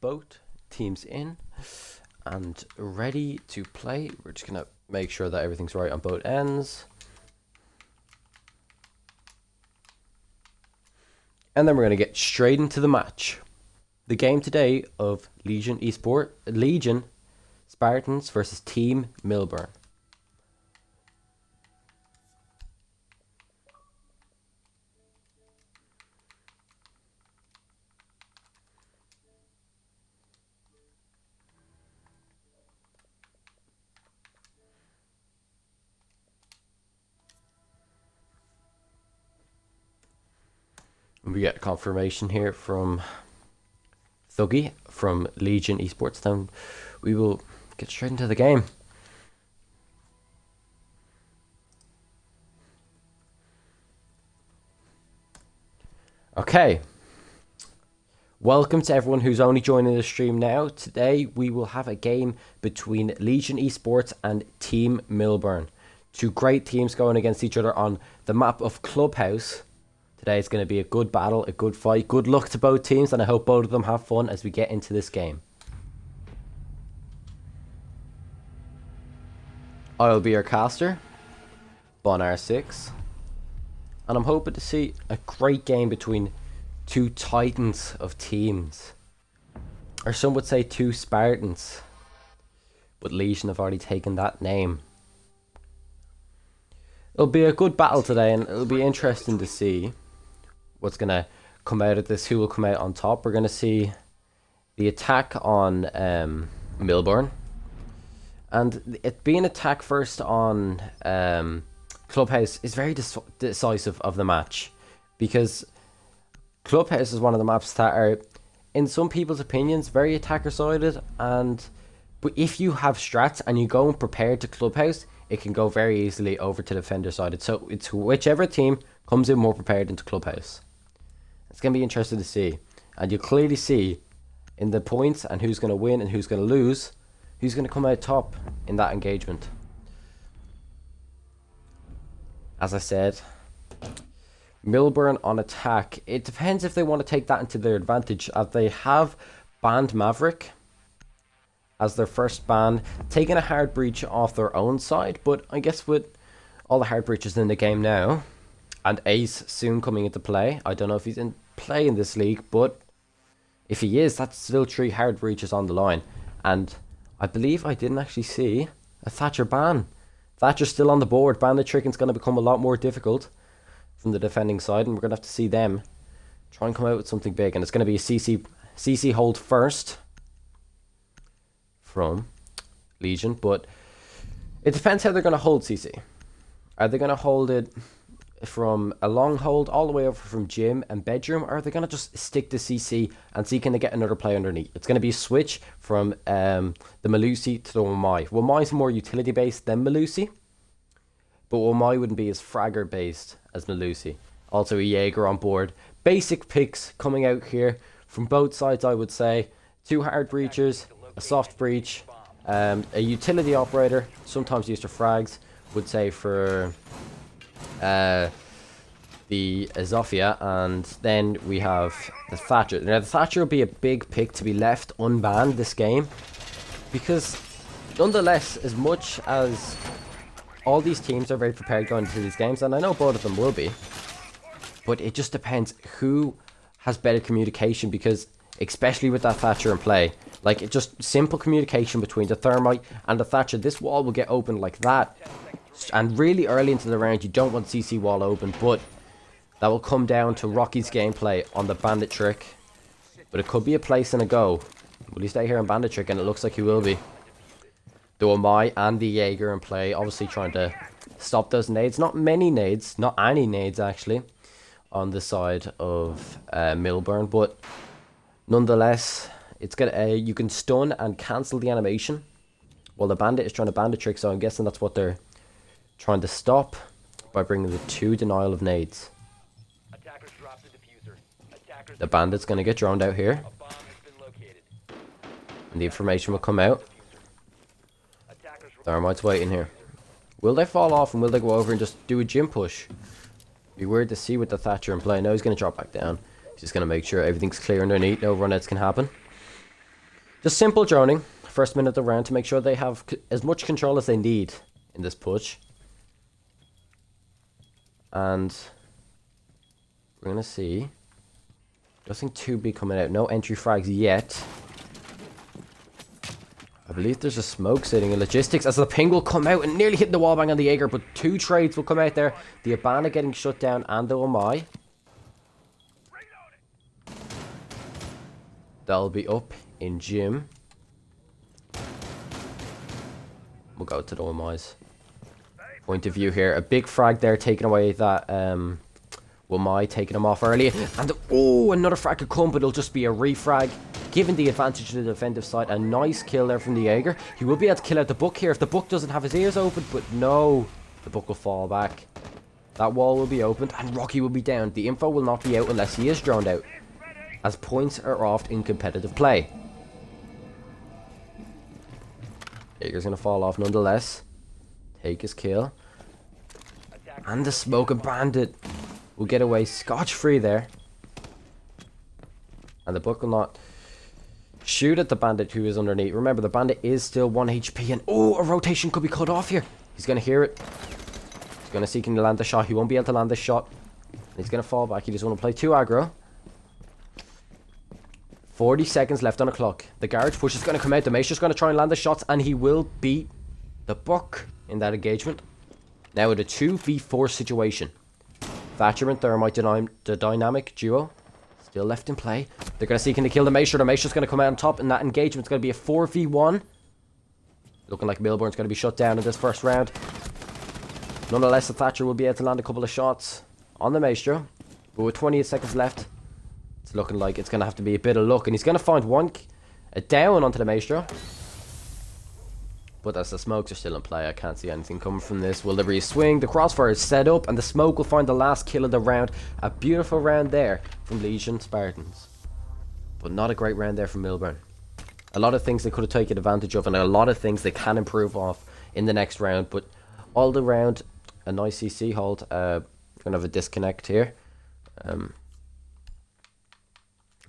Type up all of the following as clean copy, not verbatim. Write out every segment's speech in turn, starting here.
both teams in and ready to play. We're just going to make sure that everything's right on both ends. And then we're going to get straight into the match. The game today of Legion Spartans versus Team Millburn. We get confirmation here from Thuggy from Legion Esports. Then we will get straight into the game. Okay. Welcome to everyone who's only joining the stream now. Today we will have a game between Legion Esports and Team Millburn. Two great teams going against each other on the map of Clubhouse. Today it's going to be a good battle, a good fight. Good luck to both teams, and I hope both of them have fun as we get into this game. I'll be your caster, Bon-R6, and I'm hoping to see a great game between two titans of teams. Or some would say two Spartans, but Legion have already taken that name. It'll be a good battle today, and it'll be interesting to see what's going to come out of this, who will come out on top. We're going to see the attack on Millburn, and it being attack first on Clubhouse is very decisive of the match, because Clubhouse is one of the maps that are, in some people's opinions, very attacker sided, but if you have strats and you go prepared to Clubhouse, it can go very easily over to defender sided. So it's whichever team comes in more prepared into Clubhouse. It's going to be interesting to see. And you clearly see in the points and who's going to win and who's going to lose, who's going to come out top in that engagement. As I said, Millburn on attack. It depends if they want to take that into their advantage, as they have banned Maverick as their first ban, taking a hard breach off their own side. But I guess with all the hard breaches in the game now, and Ace soon coming into play, I don't know if he's in play in this league, but if he is, that's still 3 hard breaches on the line. And I believe I didn't actually see a Thatcher ban. Thatcher's still on the board. Bandit tricking's going to become a lot more difficult from the defending side, and we're going to have to see them try and come out with something big. And it's going to be a CC hold first from Legion, but it depends how they're going to hold CC. Are they going to hold it from a long hold all the way over from gym and bedroom, or are they going to just stick to CC and see can they get another play underneath? It's going to be a switch from the Melusi to the Wamai. Wamai's more utility based than Melusi, but Wamai wouldn't be as fragger based as Melusi. Also a Jaeger on board. Basic picks coming out here from both sides, I would say. 2 hard breachers, a soft breach, a utility operator, sometimes used for frags, would say for the Azofia, and then we have the Thatcher. Now the Thatcher will be a big pick to be left unbanned this game, because nonetheless, as much as all these teams are very prepared going into these games, and I know both of them will be, but it just depends who has better communication, because especially with that Thatcher in play, like it just simple communication between the Thermite and the Thatcher, this wall will get open like that. And really early into the round, you don't want CC wall open, but that will come down to Rocky's gameplay on the Bandit trick. But it could be a place and a go. Will he stay here on Bandit trick? And it looks like he will be. The Omai and the Jaeger in play, obviously trying to stop those nades. Not many nades, not any nades actually, on the side of Millburn, but nonetheless, it's gonna you can stun and cancel the animation while the Bandit is trying to Bandit trick. So I'm guessing that's what they're trying to stop by bringing the 2 denial of nades. The Bandit's going to get drowned out here, and the information will come out. Thermite's waiting here. Will they fall off, and will they go over and just do a gym push? Be weird to see with the Thatcher in play. Now he's going to drop back down. He's just going to make sure everything's clear underneath, no run-outs can happen. Just simple droning. First minute of the round to make sure they have as much control as they need in this push. And we're going to see. Nothing too big coming out. No entry frags yet. I believe there's a smoke sitting in logistics as the ping will come out and nearly hitting the wallbang on the Jaeger, but 2 trades will come out there. The Abana getting shut down and the Omai. That'll be up in gym. We'll go to the Omai's point of view here. A big frag there taking away that Omai, taking him off early. And another frag could come, but it'll just be a refrag, giving the advantage to the defensive side. A nice kill there from the Jaeger. He will be able to kill out the Buck here if the Buck doesn't have his ears open, but no, the Buck will fall back. That wall will be opened and Rocky will be down. The info will not be out unless he is droned out, as points are off in competitive play. Jaeger's going to fall off nonetheless. Take his kill. And the Smoking Bandit will get away scotch-free there. And the Buck will not shoot at the Bandit who is underneath. Remember, the Bandit is still 1 HP. And a rotation could be cut off here. He's going to hear it. He's going to see can he land the shot. He won't be able to land this shot. He's going to fall back. He just want to play 2 aggro. 40 seconds left on the clock. The garage push is going to come out. The Maester's going to try and land the shots, and he will beat the Buck in that engagement. Now with a 2v4 situation. Thatcher and Thermite, the dynamic duo, still left in play. They're going to see can they kill the Maester. The Maester's going to come out on top, and that engagement is going to be a 4v1. Looking like Millburn's going to be shut down in this first round. Nonetheless, the Thatcher will be able to land a couple of shots on the Maester. But with 28 seconds left, it's looking like it's going to have to be a bit of luck. And he's going to find a down onto the Maestro. But as the smokes are still in play, I can't see anything coming from this. Will there be a swing? The crossfire is set up and the smoke will find the last kill of the round. A beautiful round there from Legion Spartans. But not a great round there from Millburn. A lot of things they could have taken advantage of and a lot of things they can improve off in the next round. But all the round, a nice CC hold. We're going to have a disconnect here.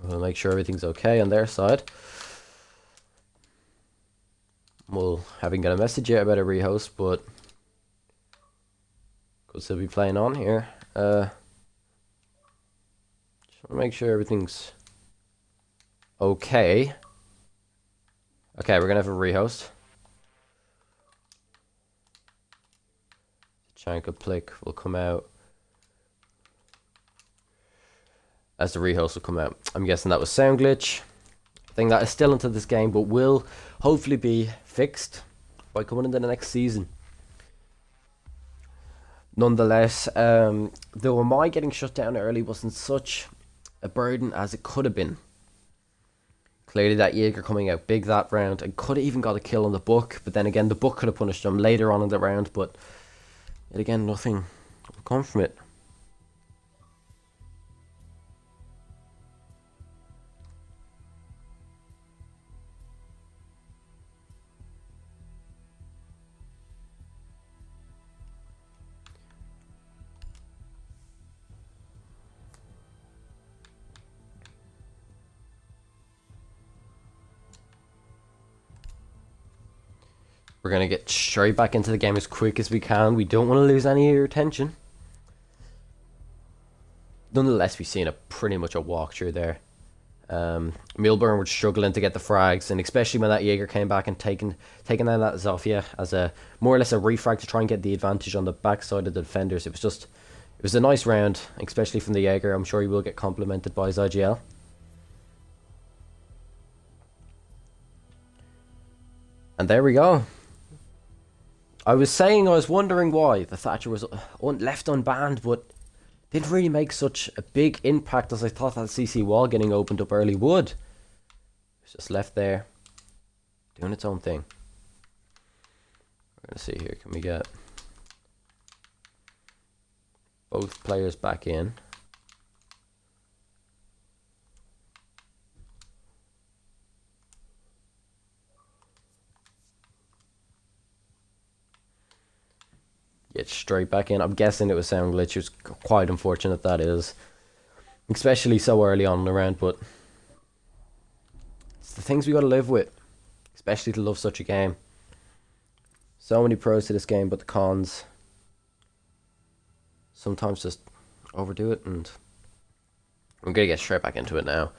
We'll make sure everything's okay on their side. Well, haven't got a message yet about a rehost, but could still be playing on here. Just want to make sure everything's okay. Okay, we're gonna have a rehost. Chanka Plick will come out. As the rehost will come out. I'm guessing that was sound glitch. I think that is still into this game, but will hopefully be fixed by coming into the next season. Nonetheless, though Omai getting shut down early wasn't such a burden as it could have been. Clearly that Jaeger coming out big that round and could have even got a kill on the Buck, but then again the Buck could have punished him later on in the round, but yet again nothing will come from it. We're going to get straight back into the game as quick as we can. We don't want to lose any of your attention. Nonetheless, we've seen pretty much a walkthrough there. Millburn were struggling to get the frags, and especially when that Jaeger came back and taking down that Zofia as a more or less a refrag to try and get the advantage on the backside of the defenders. It was a nice round, especially from the Jaeger. I'm sure he will get complimented by his IGL. And there we go. I was wondering why the Thatcher was left unbanned, but didn't really make such a big impact as I thought that CC wall getting opened up early would. It's just left there, doing its own thing. We're going to see here, can we get both players back in? Get straight back in. I'm guessing it was sound glitch. It was quite unfortunate that is, especially so early on in the round, but It's the things we gotta live with, especially to love such a game. So many pros to this game, but the cons sometimes just overdo it, and I'm gonna get straight back into it now.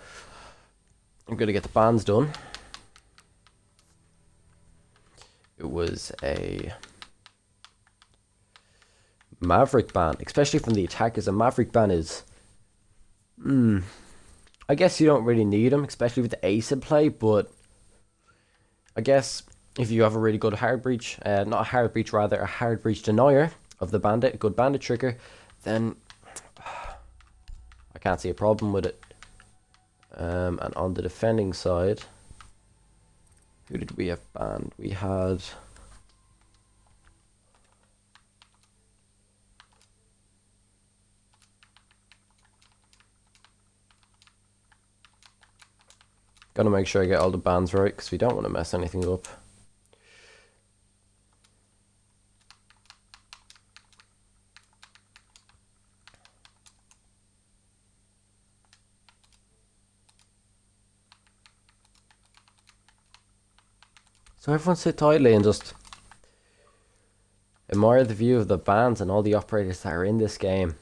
I'm gonna get the bands done. It was a Maverick ban, especially from the attackers. A Maverick ban is, I guess you don't really need them, especially with the ace in play, but I guess if you have a really good hard breach, not a hard breach, rather a hard breach denier of the bandit, a good bandit trigger, then I can't see a problem with it. And on the defending side, who did we have banned? We had gotta make sure I get all the bans right, because we don't want to mess anything up. So everyone sit tightly and just admire the view of the bans and all the operators that are in this game.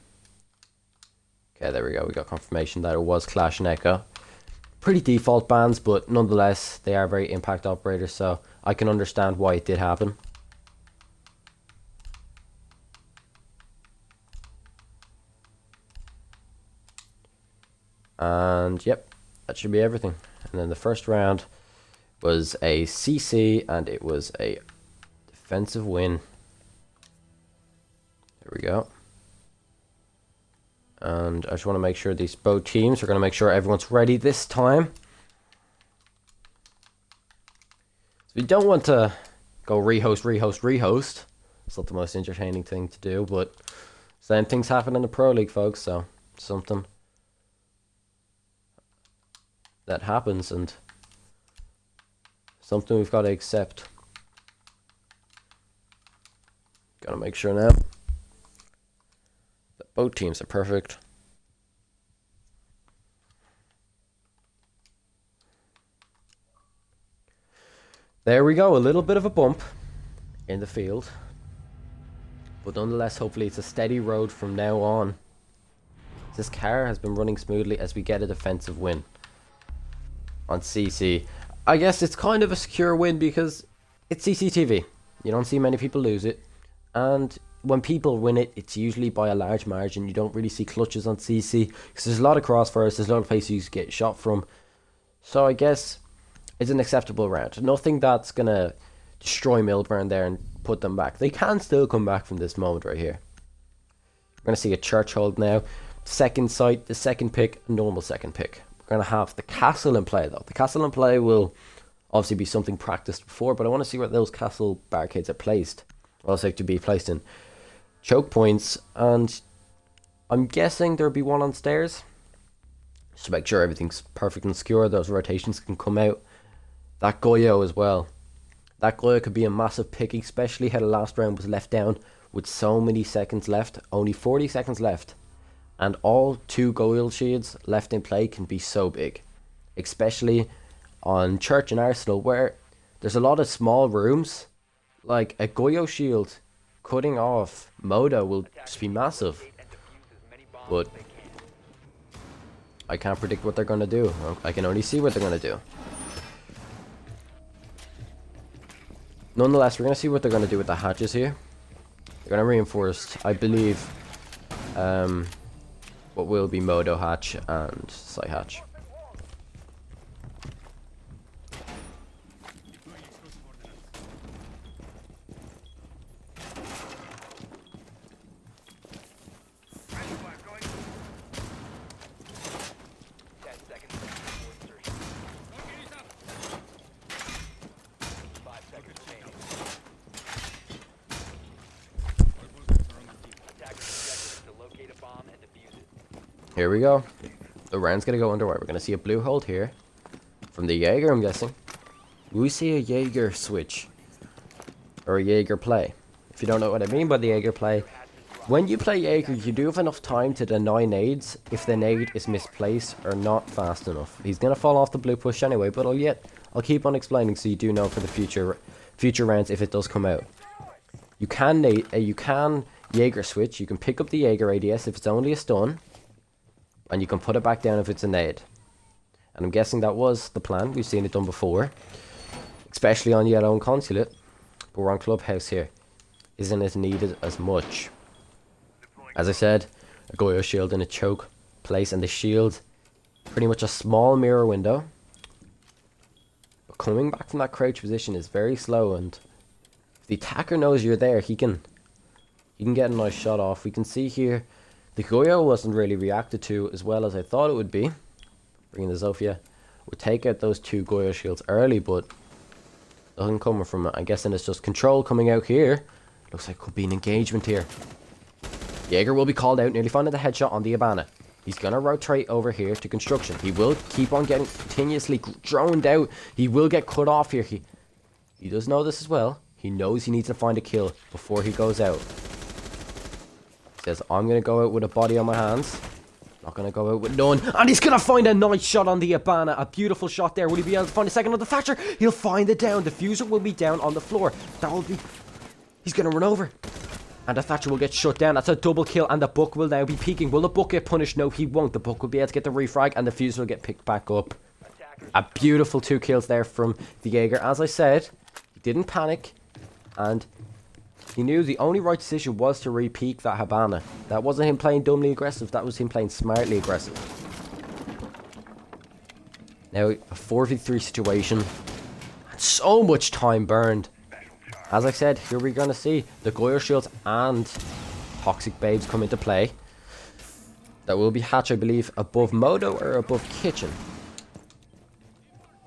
Okay, there we go. We got confirmation that it was Clash and Echo. Pretty default bans, but nonetheless, they are very impact operators, so I can understand why it did happen. And yep, that should be everything. And then the first round was a CC, and it was a defensive win. There we go. And I just want to make sure these both teams are going to make sure everyone's ready this time. So we don't want to go rehost. It's not the most entertaining thing to do, but same things happen in the Pro League, folks, so something that happens and something we've got to accept. Gotta make sure now that both teams are perfect. There we go, a little bit of a bump in the field, but nonetheless, hopefully it's a steady road from now on. This car has been running smoothly as we get a defensive win on CC. I guess it's kind of a secure win because it's CCTV. You don't see many people lose it, and when people win it, it's usually by a large margin. You don't really see clutches on CC because there's a lot of crossfires, there's a lot of places you get shot from. So I guess it's an acceptable round. Nothing that's gonna destroy Millburn there and put them back. They can still come back from this moment right here. We're gonna see a church hold now. Second site, the second pick, a normal second pick. We're going to have the castle in play, though. The castle in play will obviously be something practiced before, but I want to see where those castle barricades are placed. Also to be placed in choke points, and I'm guessing there'll be one on stairs. Just to make sure everything's perfect and secure, those rotations can come out. That Goyo as well. That Goyo could be a massive pick, especially how the last round was left down with so many seconds left. Only 40 seconds left. And all 2 Goyle shields left in play can be so big. Especially on Church and Arsenal, where there's a lot of small rooms. Like a Goyo shield cutting off Moda will just be massive. But I can't predict what they're going to do. I can only see what they're going to do. Nonetheless, we're going to see what they're going to do with the hatches here. They're going to reinforce, I believe, what will be Modo hatch and Site hatch. Here we go. The round's gonna go underway. We're gonna see a blue hold here from the Jaeger, I'm guessing. We see a Jaeger switch or a Jaeger play. If you don't know what I mean by the Jaeger play, When you play Jaeger, you do have enough time to deny nades if the nade is misplaced or not fast enough. He's going to fall off the blue push anyway, but I'll keep on explaining so you do know for the future rounds if it does come out. You can Jaeger switch. You can pick up the Jaeger ADS if it's only a stun, and you can put it back down if it's a nade. And I'm guessing that was the plan. We've seen it done before, especially on Yellow and Consulate, but we're on Clubhouse here. Isn't it needed as much? As I said, a Goyo shield in a choke place, and the shield pretty much a small mirror window. But coming back from that crouch position is very slow, and if the attacker knows you're there, he can get a nice shot off. We can see here the Goyo wasn't really reacted to as well as I thought it would be. Bringing the Zofia would take out those two Goyo shields early, but nothing coming from it. I'm guessing it's just control coming out here. Looks like could be an engagement here. Jaeger will be called out, nearly finding the headshot on the Abana. He's going to rotate over here to construction. He will keep on getting continuously droned out. He will get cut off here. He does know this as well. He knows he needs to find a kill before he goes out. He says, I'm going to go out with a body on my hands. Not going to go out with none. And he's going to find a nice shot on the Abana. A beautiful shot there. Will he be able to find a second on the Thatcher? He'll find it down. The Fuser will be down on the floor. That will be... He's going to run over. And the Thatcher will get shut down. That's a double kill, and the Buck will now be peeking. Will the Buck get punished? No, he won't. The Buck will be able to get the refrag, and the Fuser will get picked back up. A beautiful 2 kills there from the Jaeger. As I said, he didn't panic, and he knew the only right decision was to re-peek that Habana. That wasn't him playing dumbly aggressive. That was him playing smartly aggressive. Now, a 4v3 situation. And so much time burned. As I said, here we're going to see the Goyo shields and Toxic Babes come into play. That will be hatched, I believe, above Moto or above Kitchen.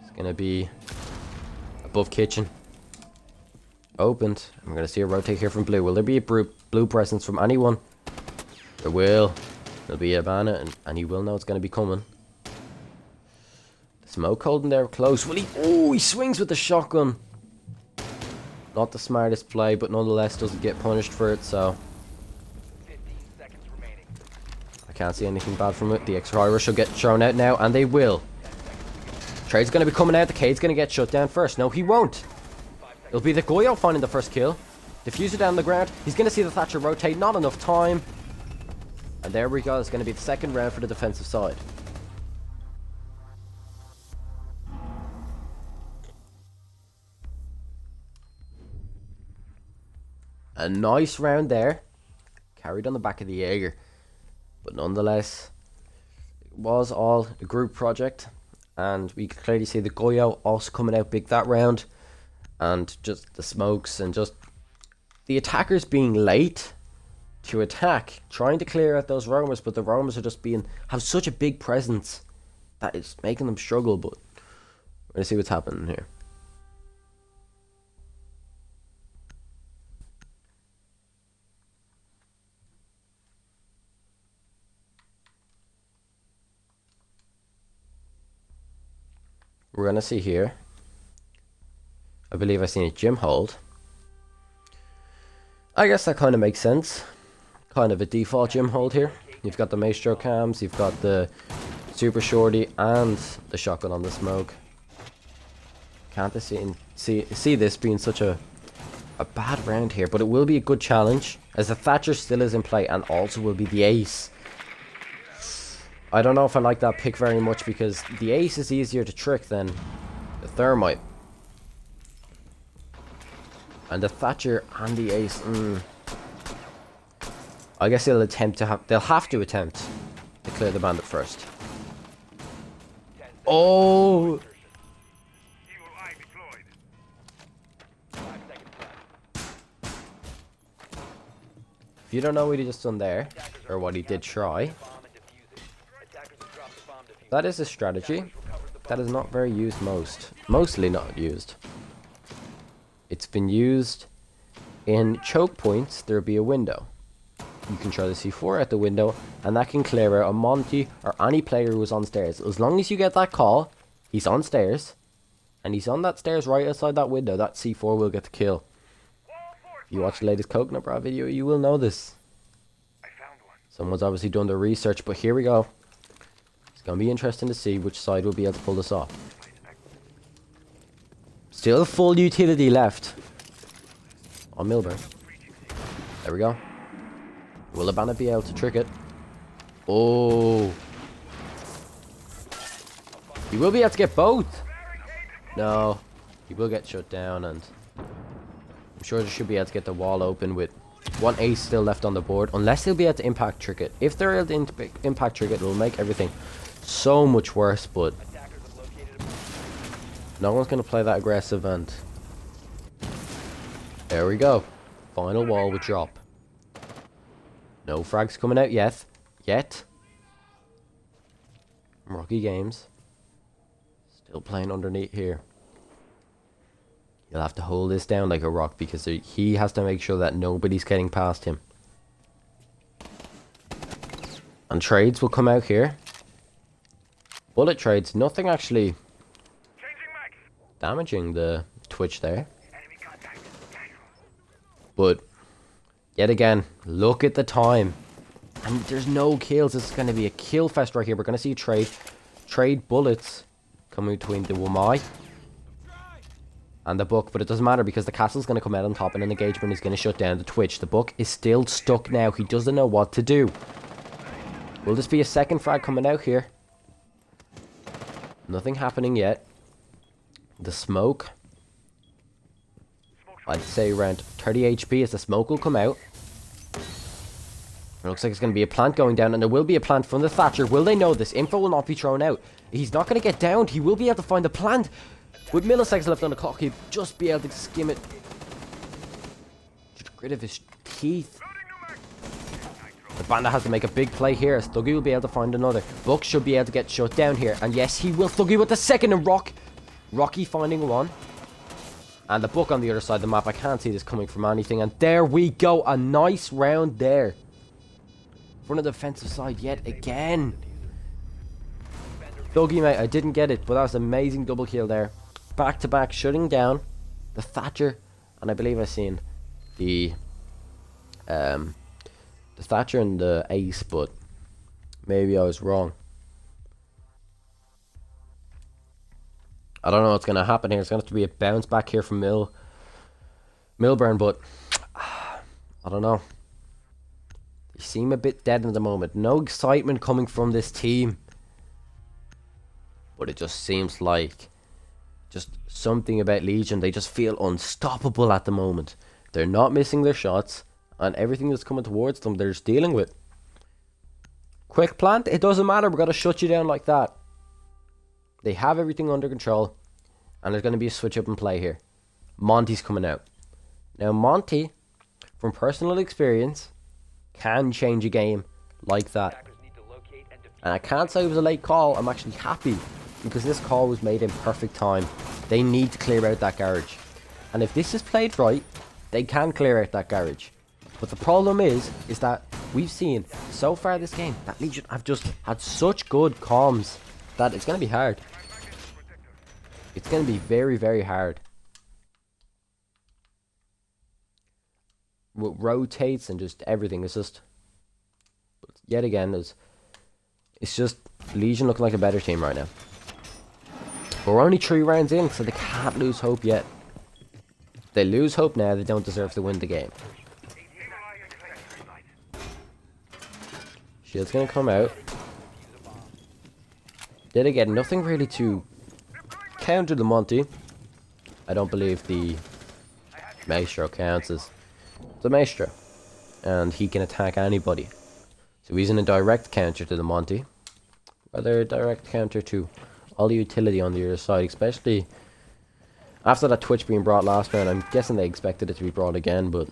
It's going to be above Kitchen. Opened. I'm going to see a rotate here from Blue. Will there be a blue presence from anyone? There will. There'll be a banner, and he will know it's going to be coming. Smoke holding there close. Will he? Oh, he swings with the shotgun. Not the smartest play, but nonetheless doesn't get punished for it, so... 15 seconds remaining. I can't see anything bad from it. The X-Rider should get thrown out now, and they will. Trade's going to be coming out. The Cade's going to get shut down first. No, he won't. It'll be the Goyo finding the first kill. Diffuser down the ground. He's going to see the Thatcher rotate. Not enough time. And there we go. It's going to be the second round for the defensive side. A nice round there. Carried on the back of the Jaeger. But nonetheless, it was all a group project. And we could clearly see the Goyo also coming out big that round. And just the smokes and just the attackers being late to attack. Trying to clear out those roamers. But the roamers are just have such a big presence that it's making them struggle. But we're going to see what's happening here. We're going to see here, I believe I've seen a gym hold. I guess that kind of makes sense. Kind of a default gym hold here. You've got the Maestro cams, you've got the Super Shorty and the shotgun on the smoke. Can't see this being such a bad round here, but it will be a good challenge as the Thatcher still is in play and also will be the Ace. I don't know if I like that pick very much because the Ace is easier to trick than the Thermite. And the Thatcher and the Ace, I guess they'll have to attempt to clear the bandit first. Oh! If you don't know what he just done there, or what he did try, that is a strategy that is not very used mostly not used. It's been used in choke points. There'll be a window. You can try the C4 at the window, and that can clear out a Monty or any player who's on stairs. As long as you get that call, he's on stairs, and he's on that stairs right outside that window, that C4 will get the kill. If you watch the latest Coconut Bra video, you will know this. Someone's obviously done their research, but here we go. It's going to be interesting to see which side will be able to pull this off. Still full utility left on Millburn. There we go. Will the bandit be able to trick it? Oh. He will be able to get both. No. He will get shut down, and I'm sure they should be able to get the wall open with one ace still left on the board. Unless they'll be able to impact trick it. If they're able to impact trick it, it'll make everything so much worse, but no one's going to play that aggressive, and there we go. Final wall with drop. No frags coming out yet. Rocky Games. Still playing underneath here. He'll have to hold this down like a rock because he has to make sure that nobody's getting past him. And trades will come out here. Bullet trades. Nothing actually damaging the Twitch there. But yet again, look at the time. And there's no kills. This is going to be a kill fest right here. We're going to see trade bullets coming between the Wamai and the Book, but it doesn't matter because the castle's going to come out on top and an engagement is going to shut down the Twitch. The Book is still stuck now. He doesn't know what to do. Will this be a second frag coming out here? Nothing happening yet. The smoke, I'd say around 30 HP as the smoke will come out. It looks like it's going to be a plant going down, and there will be a plant from the Thatcher. Will they know this? Info will not be thrown out. He's not going to get downed. He will be able to find the plant. With milliseconds left on the clock, he'll just be able to skim it. Get rid of his teeth. The bandit has to make a big play here. Thuggy will be able to find another. Buck should be able to get shut down here. And yes, he will. Thuggy with the second, and Rocky finding one. And the Book on the other side of the map. I can't see this coming from anything. And there we go. A nice round there. Front of the defensive side yet again. Thuggy, mate, I didn't get it, but that was an amazing double kill there. Back to back, shutting down the Thatcher, and I believe I've seen the Thatcher and the Ace, but maybe I was wrong. I don't know what's going to happen here. It's going to have to be a bounce back here from Millburn, but I don't know. They seem a bit dead at the moment. No excitement coming from this team. But it just seems like just something about Legion. They just feel unstoppable at the moment. They're not missing their shots. And everything that's coming towards them, they're just dealing with. Quick plant, it doesn't matter. We're going to shut you down like that. They have everything under control. And there's going to be a switch up in play here. Monty's coming out. Now Monty, from personal experience, can change a game like that. And I can't say it was a late call. I'm actually happy because this call was made in perfect time. They need to clear out that garage. And if this is played right, they can clear out that garage. But the problem is that we've seen so far this game that Legion have just had such good comms that it's going to be hard. It's going to be very, very hard. With rotates and just everything. It's just, yet again, it's just Legion looking like a better team right now. But we're only 3 rounds in, so they can't lose hope yet. If they lose hope now, they don't deserve to win the game. Shield's going to come out. Yet again, nothing really to counter the Monty. I don't believe the Maestro counts as the Maestro. And he can attack anybody. So he's in a direct counter to the Monty. Rather a direct counter to all the utility on the other side. Especially after that Twitch being brought last round. I'm guessing they expected it to be brought again. But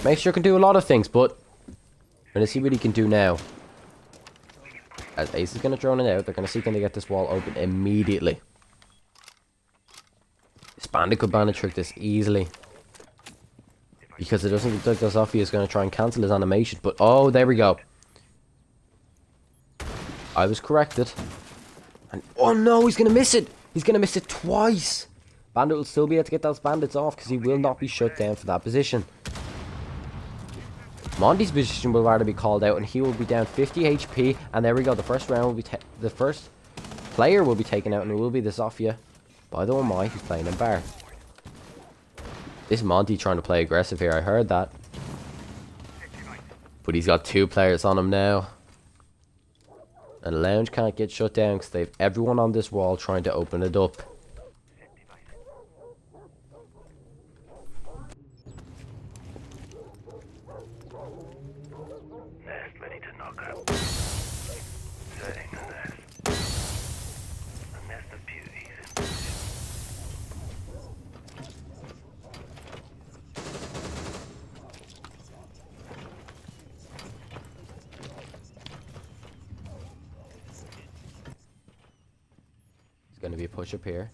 Maestro can do a lot of things. But we're going to see what he can do now. As Ace is going to drone it out. They're going to see can they get this wall open immediately. This bandit could bandit trick this easily. Because it doesn't look like Zofia is going to try and cancel his animation. But, oh, there we go. I was corrected. And, oh no, he's going to miss it. He's going to miss it twice. Bandit will still be able to get those bandits off because he will not be shut down for that position. Monty's position will rather be called out, and he will be down 50 HP. And there we go. The first round will be the first player will be taken out, and it will be the Zofia by the Omai who's playing in bar. This Monty trying to play aggressive here. I heard that, but he's got 2 players on him now, and Lounge can't get shut down because they have everyone on this wall trying to open it up. Going to be a push up here.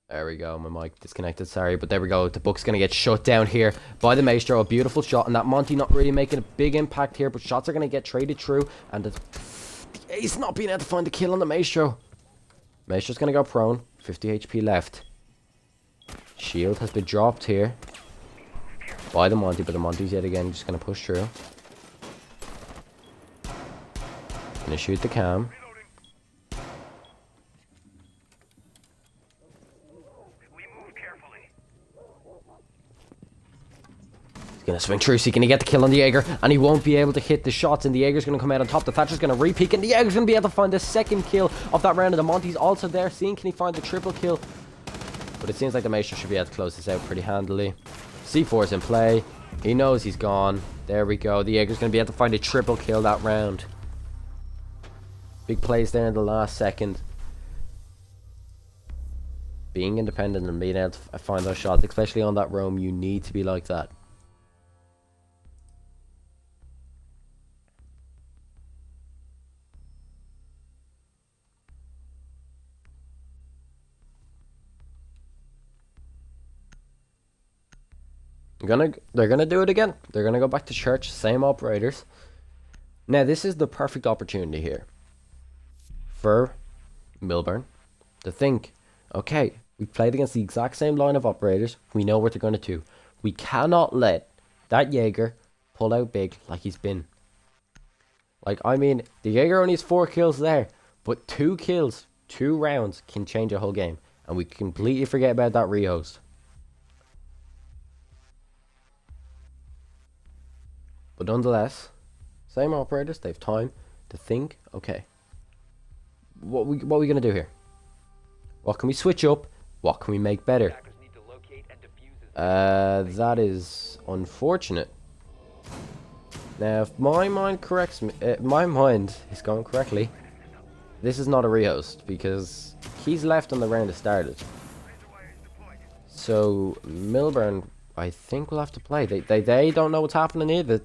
There we go. My mic disconnected, sorry, but there we go. The Buck's going to get shut down here by the Maestro. A beautiful shot, and that Monty not really making a big impact here, but shots are going to get traded through, and the Ace not being able to find the kill on the Maestro. Maestro's going to go prone. 50 HP left. Shield has been dropped here by the Monty, but the Monty's yet again just going to push through. Going to shoot the cam. Gonna swing through, so he can get the kill on the Jaeger, and he won't be able to hit the shots, and the Jaeger's gonna come out on top. The Thatcher's gonna re-peek, and the Jaeger's gonna be able to find the second kill of that round, and the Monty's also there, seeing can he find the triple kill. But it seems like the Maestro should be able to close this out pretty handily. C4's in play. He knows he's gone. There we go. The Jaeger's gonna be able to find a triple kill that round. Big plays there in the last second. Being independent and being able to find those shots, especially on that roam, you need to be like that. They're gonna do it again. They're gonna go back to church, same operators. Now this is the perfect opportunity here for Millburn to think, okay, we've played against the exact same line of operators. We know what they're gonna do. We cannot let that Jaeger pull out big like he's been. Like, I mean, the Jaeger only has 4 kills there, but 2 kills, 2 rounds can change a whole game, and we completely forget about that rehost. But nonetheless, same operators, they have time to think, okay, what we gonna do here? What can we switch up? What can we make better? That is unfortunate. Now, if my mind corrects me, my mind is going correctly, this is not a rehost because he's left on the round that started. So Millburn, I think we'll have to play. They don't know what's happening either.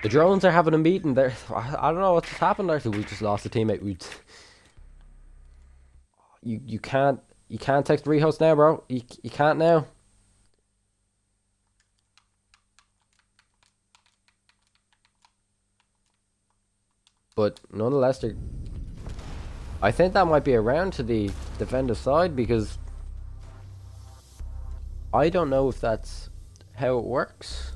The drones are having a meeting there. I don't know what's happened there. We just lost a teammate. You can't text rehost now, bro. You can't now. But nonetheless, I think that might be a round to the defender side because I don't know if that's how it works.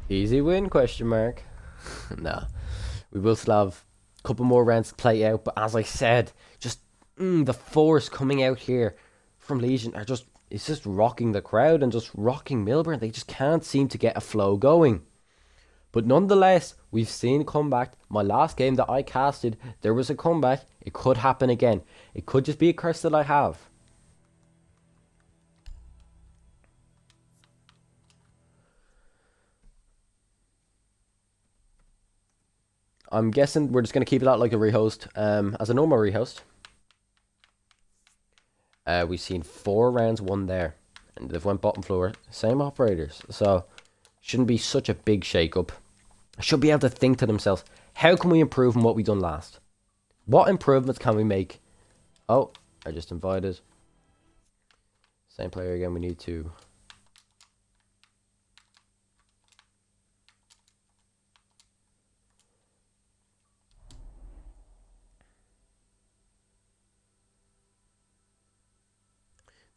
Easy win, question mark. Nah, we will still have a couple more rounds to play out, but as I said, just the force coming out here from Legion are just, it's just rocking the crowd and just rocking Millburn. They just can't seem to get a flow going. But nonetheless, we've seen comeback. My last game that I casted, there was a comeback. It could happen again. It could just be a curse that I have. I'm guessing we're just going to keep it out like a rehost, as a normal rehost. We've seen 4 rounds won there, and they've went bottom floor, same operators, so shouldn't be such a big shake-up. Should be able to think to themselves, how can we improve on what we done last? What improvements can we make? Oh, I just invited. Same player again, we need to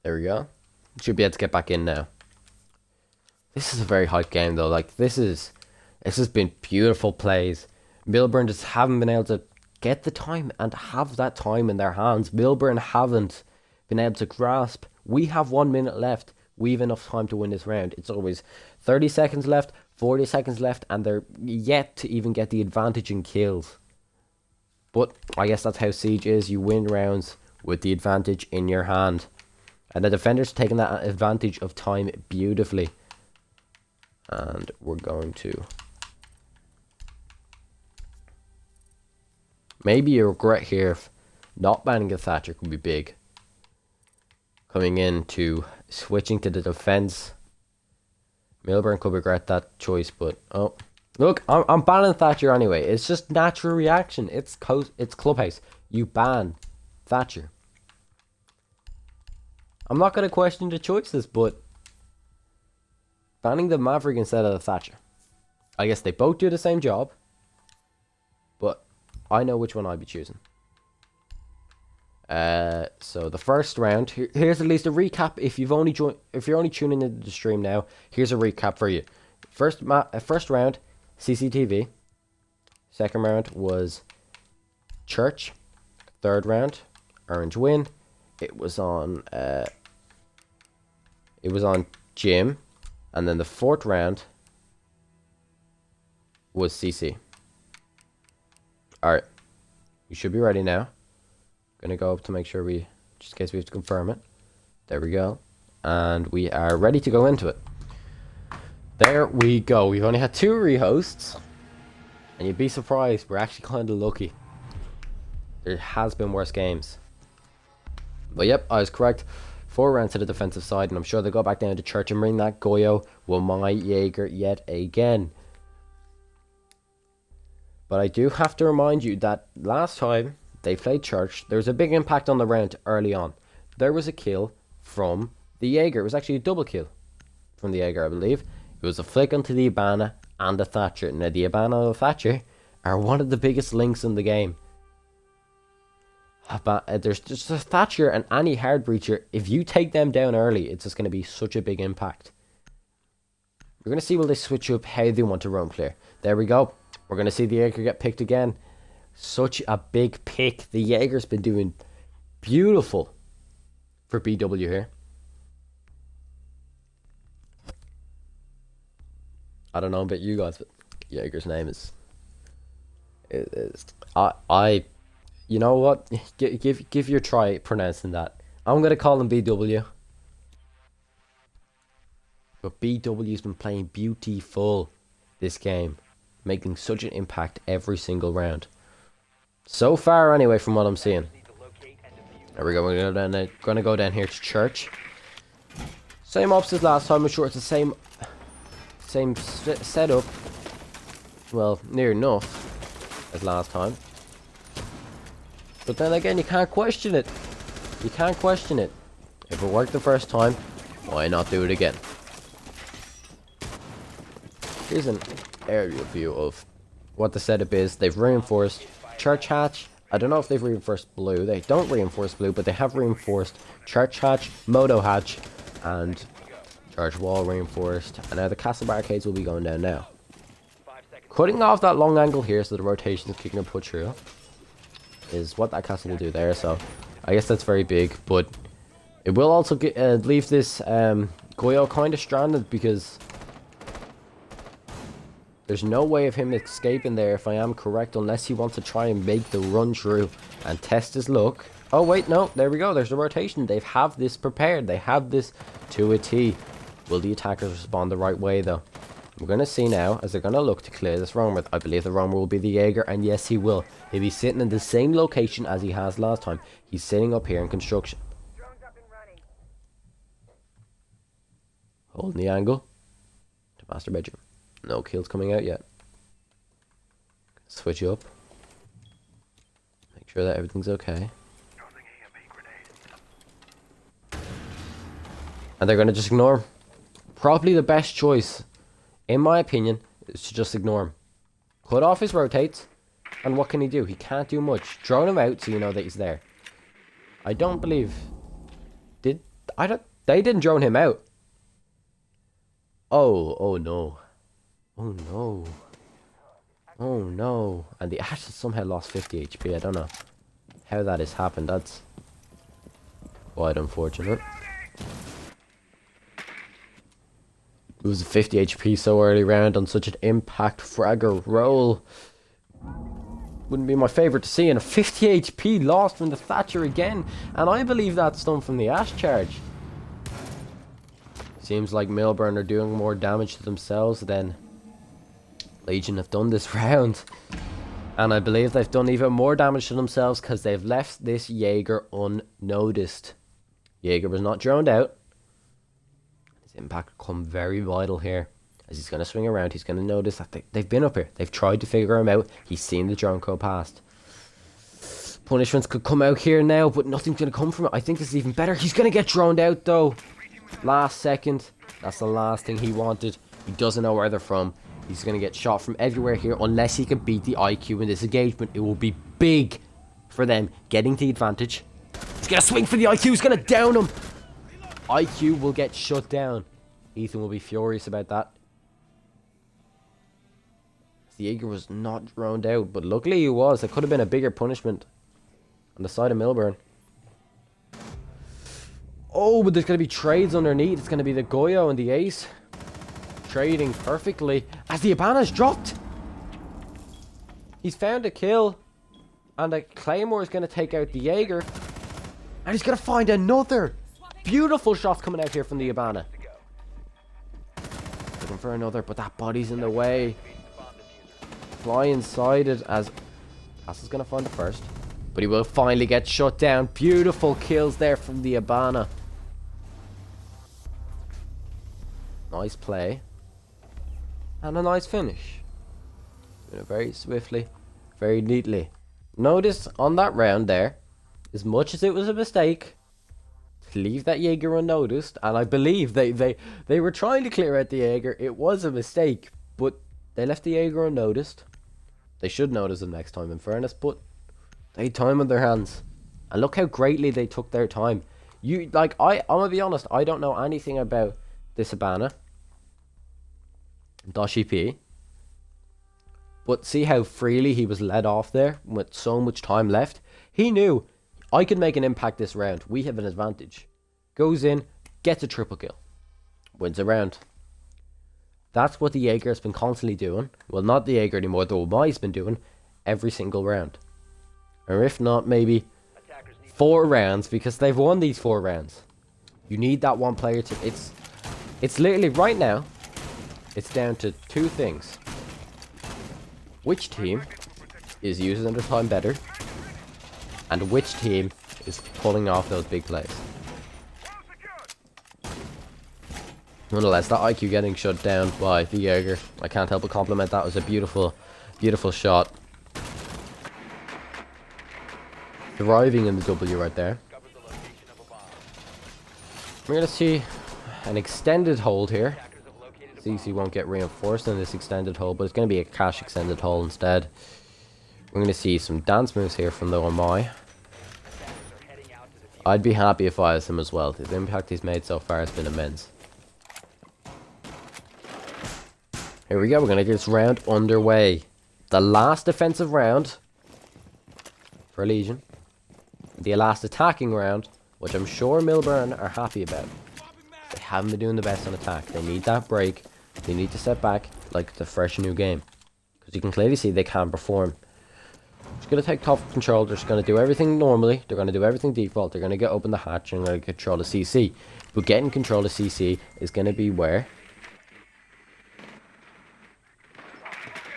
There we go. Should be able to get back in now. This is a very hype game though. Like this has been beautiful plays. Millburn just haven't been able to get the time and have that time in their hands. Millburn haven't been able to grasp. We have 1 minute left. We've enough time to win this round. It's always 30 seconds left, 40 seconds left, and they're yet to even get the advantage in kills. But I guess that's how Siege is. You win rounds with the advantage in your hand. And the defender's taking that advantage of time beautifully. And we're going to... Maybe a regret here if not banning a Thatcher could be big. Coming in to switching to the defense. Millburn could regret that choice, but oh, look, I'm banning Thatcher anyway. It's just natural reaction. It's Clubhouse. You ban Thatcher. I'm not gonna question the choices, but banning the Maverick instead of the Thatcher. I guess they both do the same job, but I know which one I'd be choosing. So the first round, here's at least a recap. If you're only tuning into the stream now, here's a recap for you. First round, CCTV. Second round was Church. Third round, Orange win. It was on Gym, and then the fourth round was CC. All right, you should be ready now. Gonna go up to make sure just in case we have to confirm it. There we go, and we are ready to go into it. There we go. We've only had 2 rehosts, and you'd be surprised, we're actually kind of lucky. There has been worse games, but yep, I was correct. 4 rounds to the defensive side, and I'm sure they'll go back down to Church and bring that Goyo with my Jaeger yet again. But I do have to remind you that last time they played Church, there was a big impact on the round early on. There was a kill from the Jaeger. It was actually a double kill from the Jaeger, I believe. It was a flick onto the Ibana and the Thatcher. Now, the Ibana and the Thatcher are one of the biggest links in the game. There's just a Thatcher and any hard breacher. If you take them down early, it's just going to be such a big impact. We're going to see will they switch up how they want to roam clear. There we go. We're going to see the Jaeger get picked again. Such a big pick. The Jaeger's been doing beautiful for BW here. I don't know about you guys, but Jaeger's name is you know what? Give your try pronouncing that. I'm gonna call him BW. But BW's been playing beautiful this game, making such an impact every single round. So far, anyway, from what I'm seeing. There we go. We're gonna go down here to Church. Same ops as last time. I'm sure it's the same setup. Well, near enough as last time. But then again, you can't question it. You can't question it. If it worked the first time, why not do it again? Here's an aerial view of what the setup is. They've reinforced Church Hatch. I don't know if they've reinforced Blue. They don't reinforce Blue, but they have reinforced Church Hatch, Moto Hatch, and Church Wall reinforced. And now the Castle Barricades will be going down now. Cutting off that long angle here so the rotation is kicking a put through is what that castle will do there. So I guess that's very big, but it will also leave this Goyo kind of stranded, because there's no way of him escaping there, if I am correct, unless he wants to try and make the run through and test his luck. Oh wait, no, there we go. There's the rotation. They have this prepared. They have this to a T. Will the attackers respond the right way though? We're going to see now as they're going to look to clear this roamer. I believe the roamer will be the Jaeger, and yes, he will. He'll be sitting in the same location as he has last time. He's sitting up here in construction. Holding the angle to master bedroom. No kills coming out yet. Switch up. Make sure that everything's okay. And they're going to just ignore him. Probably the best choice, in my opinion, is to just ignore him. Cut off his rotates, and what can he do? He can't do much. Drone him out so you know that he's there. I don't believe... They didn't drone him out. Oh no. Oh no. Oh no. And the Ash has somehow lost 50 HP. I don't know how that has happened. That's quite unfortunate. Lose 50 HP so early round on such an impact fragger roll. Wouldn't be my favourite to see. And a 50 HP lost from the Thatcher again. And I believe that's done from the Ash charge. Seems like Millburn are doing more damage to themselves than Legion have done this round. And I believe they've done even more damage to themselves because they've left this Jaeger unnoticed. Jaeger was not droned out. His impact will come very vital here. As he's going to swing around, he's going to notice that they've been up here. They've tried to figure him out. He's seen the drone go past. Punishments could come out here now, but nothing's going to come from it. I think this is even better. He's going to get droned out, though. Last second. That's the last thing he wanted. He doesn't know where they're from. He's going to get shot from everywhere here unless he can beat the IQ in this engagement. It will be big for them getting the advantage. He's going to swing for the IQ. He's going to down him. IQ will get shut down. Ethan will be furious about that. The Jaeger was not droned out, but luckily he was. It could have been a bigger punishment on the side of Millburn. Oh, but there's going to be trades underneath. It's going to be the Goyo and the Ace trading perfectly as the Abana's dropped. He's found a kill, and the Claymore is going to take out the Jaeger, and he's going to find another beautiful shot coming out here from the Abana. Looking for another, but that body's in the way. Fly inside it as Castle's going to find the first. But he will finally get shut down. Beautiful kills there from the Abana. Nice play. And a nice finish. Doing it very swiftly, very neatly. Notice on that round there, as much as it was a mistake, to leave that Jaeger unnoticed, and I believe they were trying to clear out the Jaeger. It was a mistake, but they left the Jaeger unnoticed. They should notice him next time, in fairness, but they had time on their hands. And look how greatly they took their time. I'm gonna be honest, I don't know anything about this Abana. Dashi P. But see how freely he was led off there with so much time left. He knew, I could make an impact this round. We have an advantage. Goes in, gets a triple kill. Wins a round. That's what the Jaeger has been constantly doing. Well, not the Jaeger anymore, the Omai's been doing every single round. Or if not, maybe 4 rounds, because they've won these 4 rounds. You need that one player to... It's literally, right now, it's down to 2 things. Which team is using their time better, and which team is pulling off those big plays. Nonetheless, that IQ getting shut down by the Jaeger, I can't help but compliment that. It was a beautiful, beautiful shot. Thriving in the W right there. We're going to see an extended hold here. CC won't get reinforced in this extended hold, but it's going to be a cash extended hold instead. We're going to see some dance moves here from the Omai. I'd be happy if I was him as well. The impact he's made so far has been immense. Here we go, we're going to get this round underway. The last defensive round for Legion. The last attacking round, which I'm sure Millburn are happy about. They haven't been doing the best on attack. They need that break. They need to step back like the fresh new game. Because you can clearly see they can perform. Just going to take top control. They're just going to do everything normally. They're going to do everything default. They're going to get open the hatch and going to control the CC. But getting control of CC is going to be where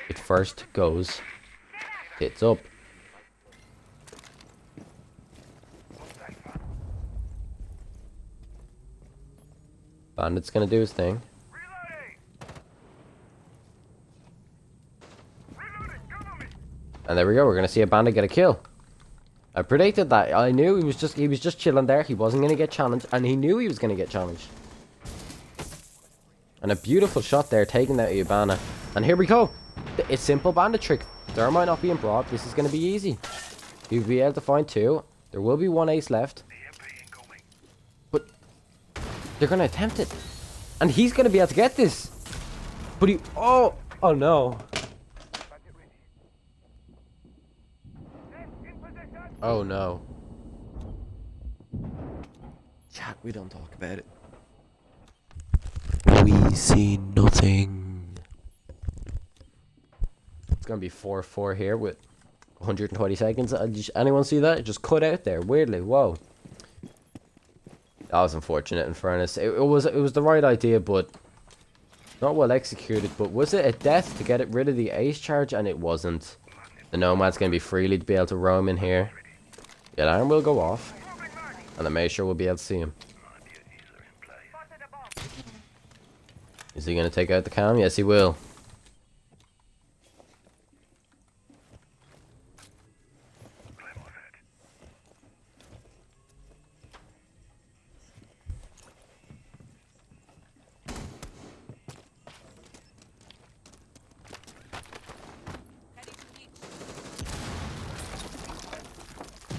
it first goes. It's up. Bandit's gonna do his thing. And there we go, we're gonna see a Bandit get a kill. I predicted that. I knew he was just chilling there. He wasn't gonna get challenged, and he knew he was gonna get challenged. And a beautiful shot there, taking that Ibana. And here we go. It's simple Bandit trick. Thermite not being brought. This is gonna be easy. You'll be able to find 2. There will be 1 ace left. But They're gonna attempt it. And he's gonna be able to get this. But he... Oh! Oh no. Oh no. Chat, we don't talk about it. We see nothing. It's gonna be 4-4 here with 120 seconds. Anyone see that? It just cut out there weirdly. Whoa. That was unfortunate in fairness. It was the right idea, but not well executed. But was it a death to get rid of the ace charge? And it wasn't. The Nomad's gonna be freely to be able to roam in here. The alarm will go off. And the Maester will be able to see him. Is he going to take out the cam? Yes, he will.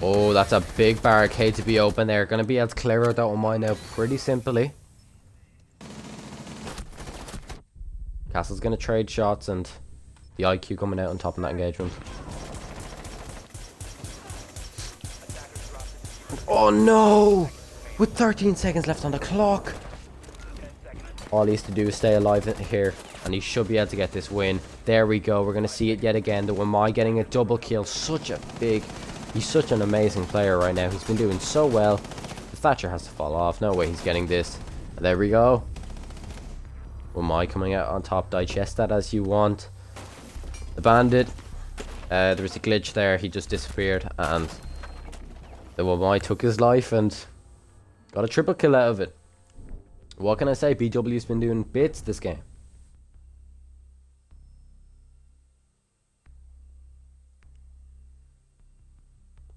Oh, that's a big barricade to be open there. Going to be able to clear out that one mine now pretty simply. Castle's going to trade shots and the IQ coming out on top of that engagement. Oh no! With 13 seconds left on the clock. All he has to do is stay alive here and he should be able to get this win. There we go. We're going to see it yet again. The Wamai getting a double kill. He's such an amazing player right now. He's been doing so well. The Thatcher has to fall off. No way he's getting this. And there we go. Wamai coming out on top. Digest that as you want. The Bandit. There was a glitch there. He just disappeared. And the Wamai took his life and got a triple kill out of it. What can I say? BW's been doing bits this game.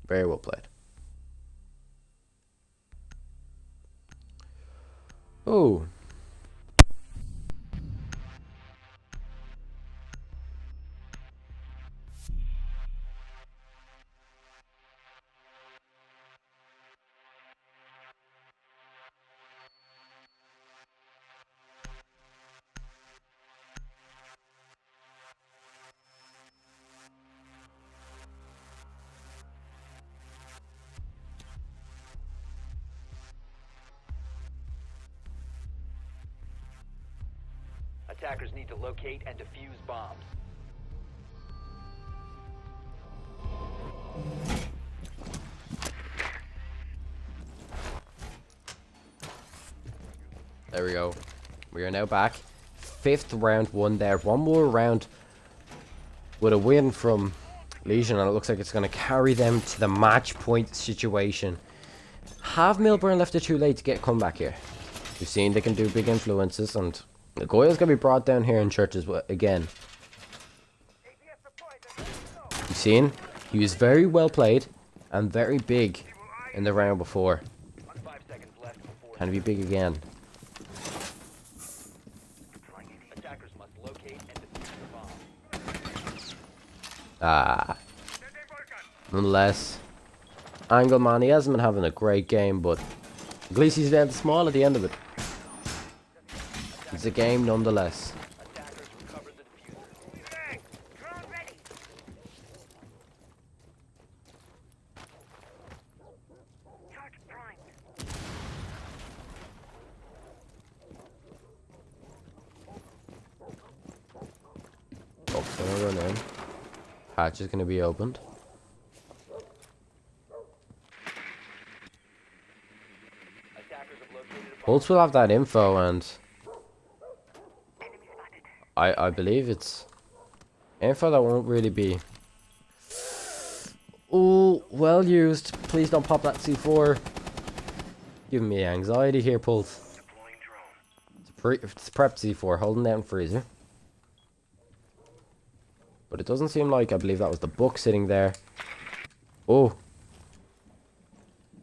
Very well played. Oh. Attackers need to locate and defuse bombs. There we go. We are now back. 5th round won there. One more round with a win from Legion, and it looks like it's going to carry them to the match point situation. Have Millburn left it too late to get a comeback here? We've seen they can do big influences, and Goyle's going to be brought down here in churches again. You've seen? He was very well played and very big in the round before. 5 seconds left before Can he be big again? attackers must locate and defuse the bomb. Ah. Nonetheless, Angleman, he hasn't been having a great game, but at least he's down to small at the end of it. It's a game nonetheless. Attackers recovered the diffuser. Box gonna run in. Hatch is gonna be opened. Attackers have located a bomb. Pulse will have that info, and I believe it's info that won't really be. Oh, well used. Please don't pop that C4. Giving me anxiety here, Pulse. It's prep C4, holding down freezer. But it doesn't seem like, I believe that was the book sitting there. Oh.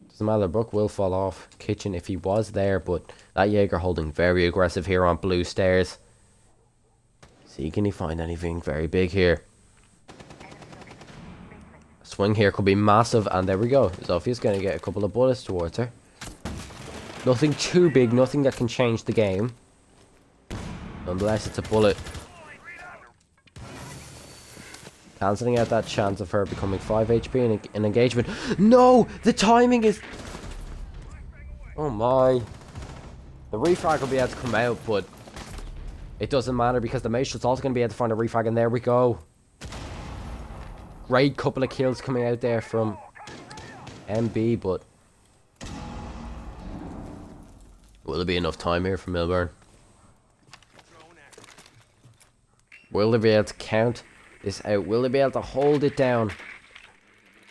Doesn't matter, the book will fall off. Kitchen if he was there, but that Jaeger holding very aggressive here on blue stairs. See, can he find anything very big here? A swing here could be massive, and there we go. Zoffia's going to get a couple of bullets towards her. Nothing too big, nothing that can change the game. Nonetheless, it's a bullet. Cancelling out that chance of her becoming 5 HP in engagement. No! The timing is... Oh my. The refrag will be able to come out, but it doesn't matter because the Maestro is also going to be able to find a refrag, and there we go. Great couple of kills coming out there from MB, but will there be enough time here for Millburn? Will they be able to count this out? Will they be able to hold it down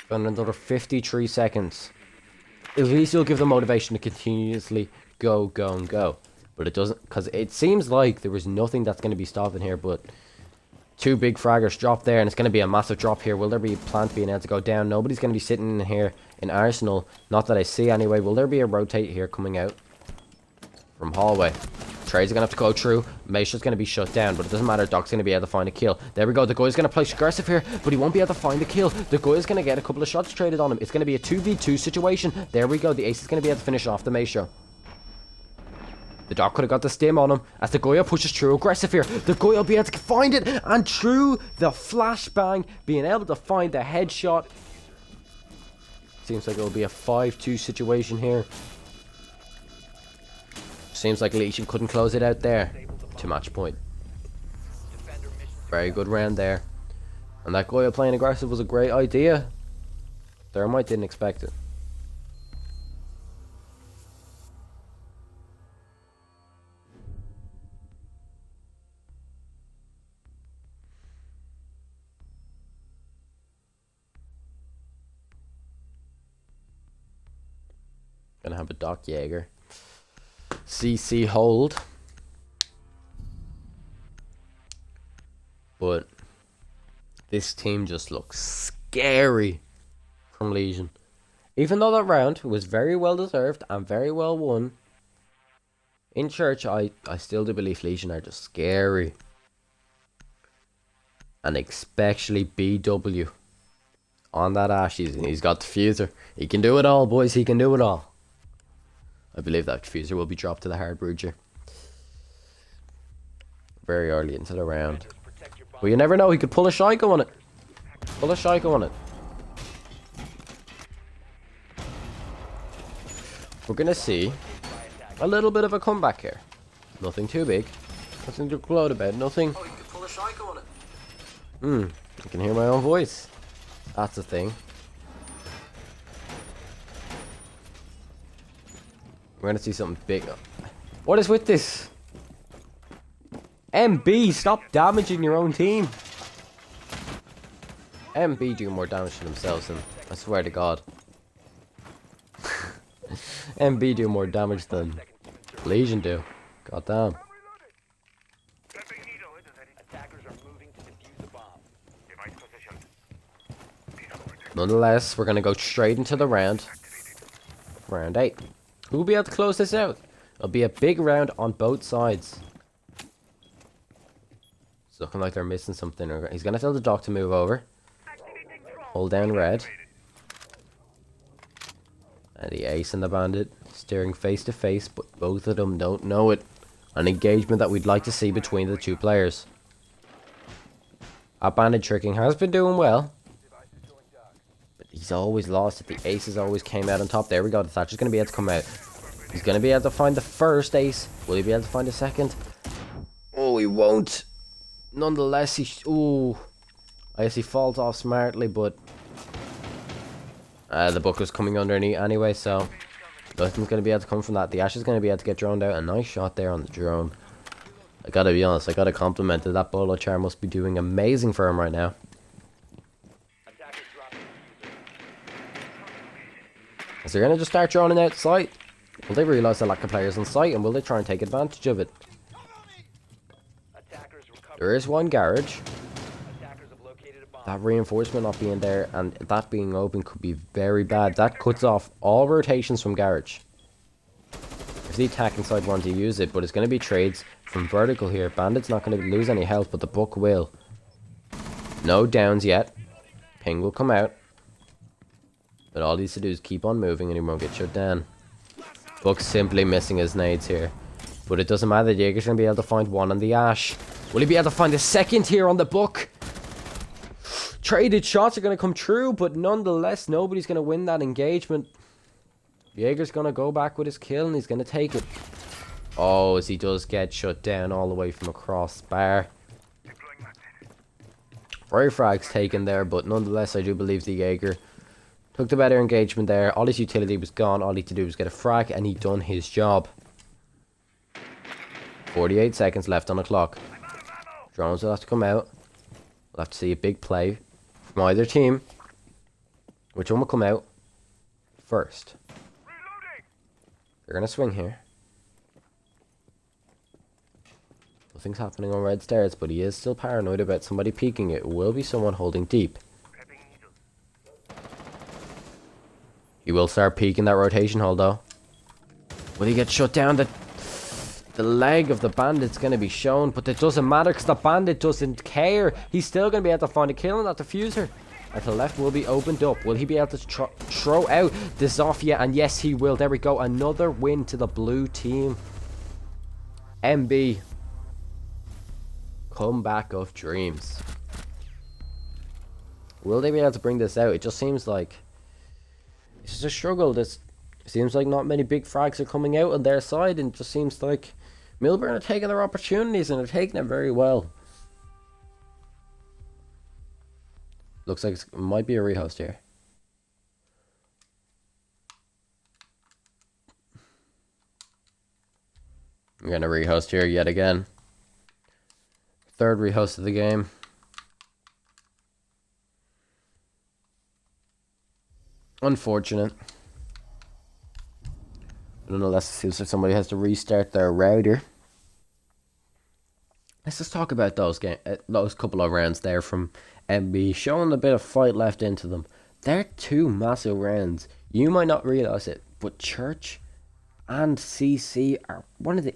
for another 53 seconds? At least it'll give them motivation to continuously go, go, and go. But it doesn't, because it seems like there was nothing that's going to be stopping here, but two big fraggers drop there, and it's going to be a massive drop here. Will there be a plant being able to go down? Nobody's going to be sitting in here in Arsenal. Not that I see anyway. Will there be a rotate here coming out from hallway? Trades are going to have to go through. Maestro's going to be shut down, but it doesn't matter. Doc's going to be able to find a kill. There we go. The guy's going to play aggressive here, but he won't be able to find the kill. The guy's going to get a couple of shots traded on him. It's going to be a 2v2 situation. There we go. The ace is going to be able to finish off the Maestro. The Doc could have got the stim on him as the Goya pushes through aggressive here. The Goya will be able to find it, and through the flashbang, being able to find the headshot. Seems like it'll be a 5-2 situation here. Seems like Legion couldn't close it out there. To match point. Very good round there. And that Goya playing aggressive was a great idea. Thermite didn't expect it. Gonna have a Doc Jaeger. CC hold. But this team just looks scary from Legion. Even though that round was very well deserved and very well won, in church I still do believe Legion are just scary. And especially BW on that Ash. He's got the fuser. He can do it all, boys. He can do it all. I believe that fuser will be dropped to the hard bruiser very early into the round. But you never know, he could pull a Shaiko on it. Pull a Shaiko on it. We're going to see a little bit of a comeback here. Nothing too big. Nothing to gloat about. Nothing. Oh, you could pull a Shaiko on it. I can hear my own voice. That's the thing. We're gonna see something big. What is with this? MB, stop damaging your own team. MB do more damage to themselves than, I swear to God. MB do more damage than Legion do. God damn. Nonetheless, we're gonna go straight into the round. Round 8. Who will be able to close this out? It'll be a big round on both sides. It's looking like they're missing something. He's going to tell the Doc to move over. Hold down red. And the Ace and the Bandit staring face to face, but both of them don't know it. An engagement that we'd like to see between the two players. Our Bandit tricking has been doing well. He's always lost it. The aces always came out on top. There we go. The Thatcher's going to be able to come out. He's going to be able to find the first ace. Will he be able to find the second? Oh, he won't. Nonetheless, ooh. I guess he falls off smartly, but the book was coming underneath anyway, so nothing's going to be able to come from that. The Ash is going to be able to get droned out. A nice shot there on the drone. I got to be honest. I got to compliment it. That bolo char must be doing amazing for him right now. Is they're going to just start droning out sight? Will they realise the lack of players on site, and will they try and take advantage of it? There is one garage. That reinforcement not being there and that being open could be very bad. That cuts off all rotations from garage. If the attacking side want to use it, but it's going to be trades from vertical here. Bandit's not going to lose any health, but the book will. No downs yet. Ping will come out. But all he needs to do is keep on moving and he won't get shut down. Buck's simply missing his nades here. But it doesn't matter. Jaeger's going to be able to find one on the Ash. Will he be able to find a second here on the Buck? Traded shots are going to come true, but nonetheless, nobody's going to win that engagement. Jaeger's going to go back with his kill, and he's going to take it. Oh, as he does get shut down all the way from across bar. Very frags taken there, but nonetheless, I do believe the Jaeger took the better engagement there. All his utility was gone. All he had to do was get a frag, and he done his job. 48 seconds left on the clock. Drones will have to come out. We'll have to see a big play from either team. Which one will come out first? They're going to swing here. Nothing's happening on red stairs, but he is still paranoid about somebody peeking. It will be someone holding deep. He will start peeking that rotation hole, though. Will he get shut down? The leg of the bandit's going to be shown, but it doesn't matter because the bandit doesn't care. He's still going to be able to find a kill on that diffuser. And the left will be opened up. Will he be able to throw out the Zofia? And yes, he will. There we go. Another win to the blue team. MB. Comeback of dreams. Will they be able to bring this out? It just seems like it's just a struggle. This seems like not many big frags are coming out on their side, and it just seems like Millburn are taking their opportunities and they're taking it very well. Looks like it might be a rehost here. I'm gonna rehost here yet again. Third rehost of the game. Unfortunate. I don't know, that seems like somebody has to restart their router. Let's just talk about those couple of rounds there from MB, showing a bit of fight left into them. They're two massive rounds. You might not realise it, but Church and CC are one of the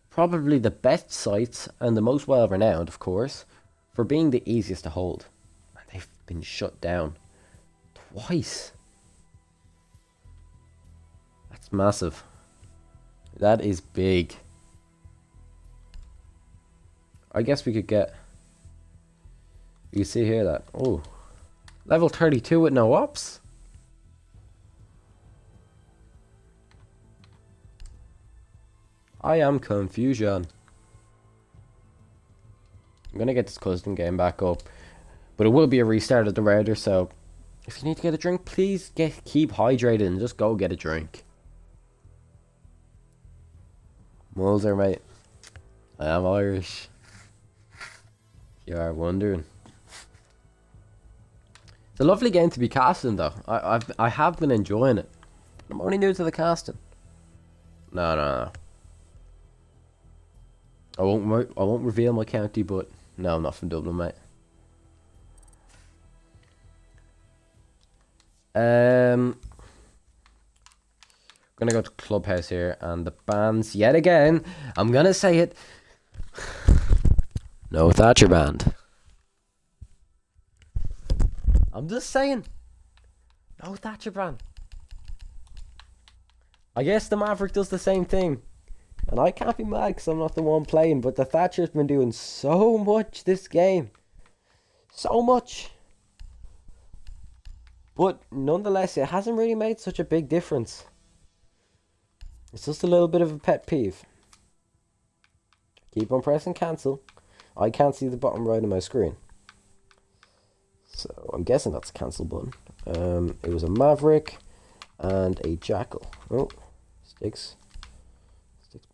probably the best sites and the most well renowned, of course, for being the easiest to hold. And they've been shut down twice. That's massive. That is big. I guess we could get... You can see here that... Oh. Level 32 with no ops? I am confusion. I'm gonna get this custom game back up. But it will be a restart of the router, so... If you need to get a drink, please keep hydrated and just go get a drink. Mulder, mate. I am Irish. You are wondering. It's a lovely game to be casting, though. I have been enjoying it. I'm only new to the casting. No. I won't reveal my county, but no, I'm not from Dublin, mate. Gonna go to Clubhouse here, and the bands yet again. I'm gonna say it. No Thatcher band. I'm just saying. No Thatcher band. I guess the Maverick does the same thing. And I can't be mad because I'm not the one playing. But the Thatcher's been doing so much this game. So much. But nonetheless, it hasn't really made such a big difference. It's just a little bit of a pet peeve. Keep on pressing cancel. I can't see the bottom right of my screen. So I'm guessing that's a cancel button. It was a Maverick and a Jackal. Oh, Sticks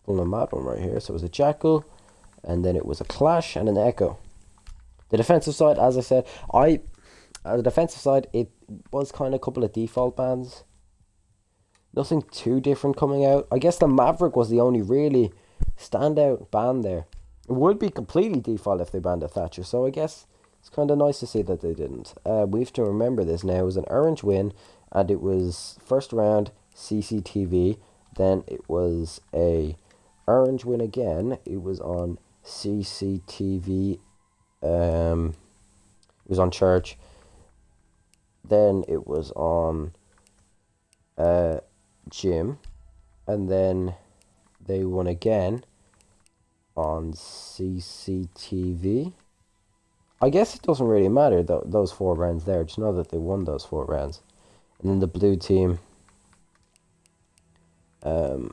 pulling a mad one right here. So it was a Jackal, and then it was a Clash and an Echo. The defensive side, as I said, the defensive side, it was kind of a couple of default bans. Nothing too different coming out. I guess the Maverick was the only really standout ban there. It would be completely default if they banned a Thatcher, so I guess it's kind of nice to see that they didn't. We have to remember this now. It was an orange win, and it was first round CCTV. Then it was a orange win again. It was on CCTV. It was on Church. Then it was on Jim. and then they won again on CCTV. I guess it doesn't really matter, those 4 rounds there. Just know that they won those 4 rounds. And then the blue team won.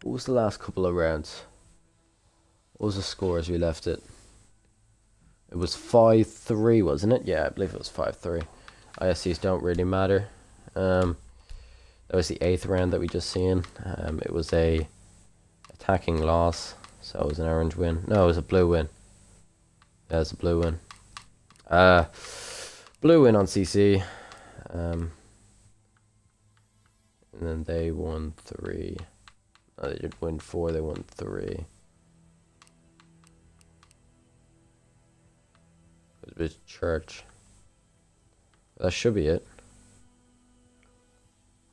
What was the last couple of rounds? What was the score as we left it? It was 5-3, wasn't it? Yeah, I believe it was 5-3. ISCs don't really matter. That was the 8th round that we just seen. It was a attacking loss, so it was an orange win. No, it was a blue win. Yeah, it's a blue win. Blue win on CC. And then they won 3. No, they did win 4, they won 3. It was church. That should be it.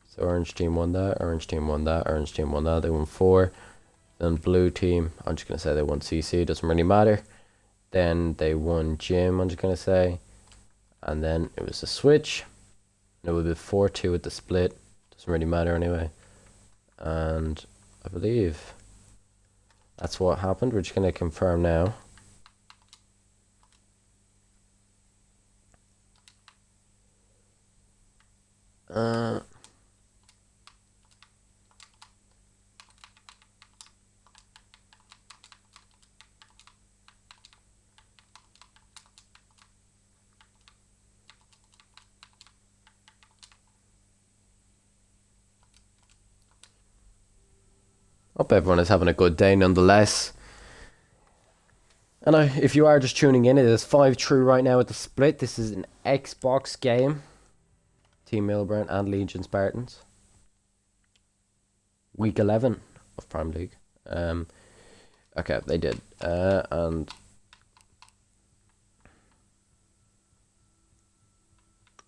So orange team won that, orange team won that, orange team won that. They won 4. Then blue team, I'm just going to say they won CC. Doesn't really matter. Then they won gym, I'm just going to say. And then it was a switch. It would be 4-2 at the split. Doesn't really matter anyway. And I believe that's what happened. We're just going to confirm now. Hope everyone is having a good day nonetheless. And if you are just tuning in, it is 5-3 right now at the split. This is an Xbox game. Team Millburn and Legion Spartans. Week 11 of Prime League. Okay, they did. And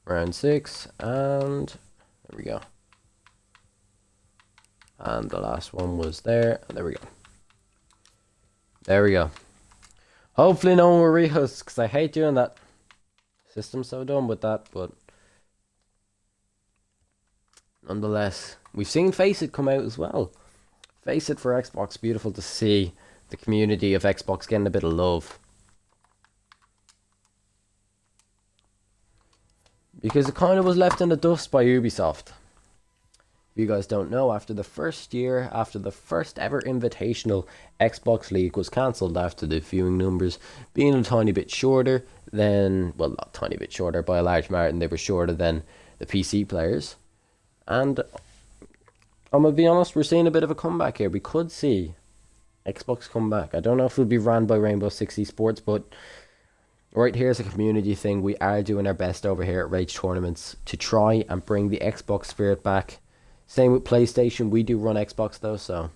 round 6, and there we go. And the last one was there, and there we go. There we go. Hopefully no one will rehost, because I hate doing that. System's so dumb with that, but nonetheless, we've seen Face It come out as well. Face It for Xbox, beautiful to see the community of Xbox getting a bit of love. Because it kind of was left in the dust by Ubisoft. If you guys don't know, after the first year, after the first ever invitational, Xbox League was cancelled after the viewing numbers being a tiny bit shorter than, well, not tiny bit shorter, by a large margin, they were shorter than the PC players. And I'm going to be honest, we're seeing a bit of a comeback here. We could see Xbox come back. I don't know if it'll be ran by Rainbow Six Esports, but right here's a community thing. We are doing our best over here at Rage Tournaments to try and bring the Xbox spirit back. Same with PlayStation. We do run Xbox though, so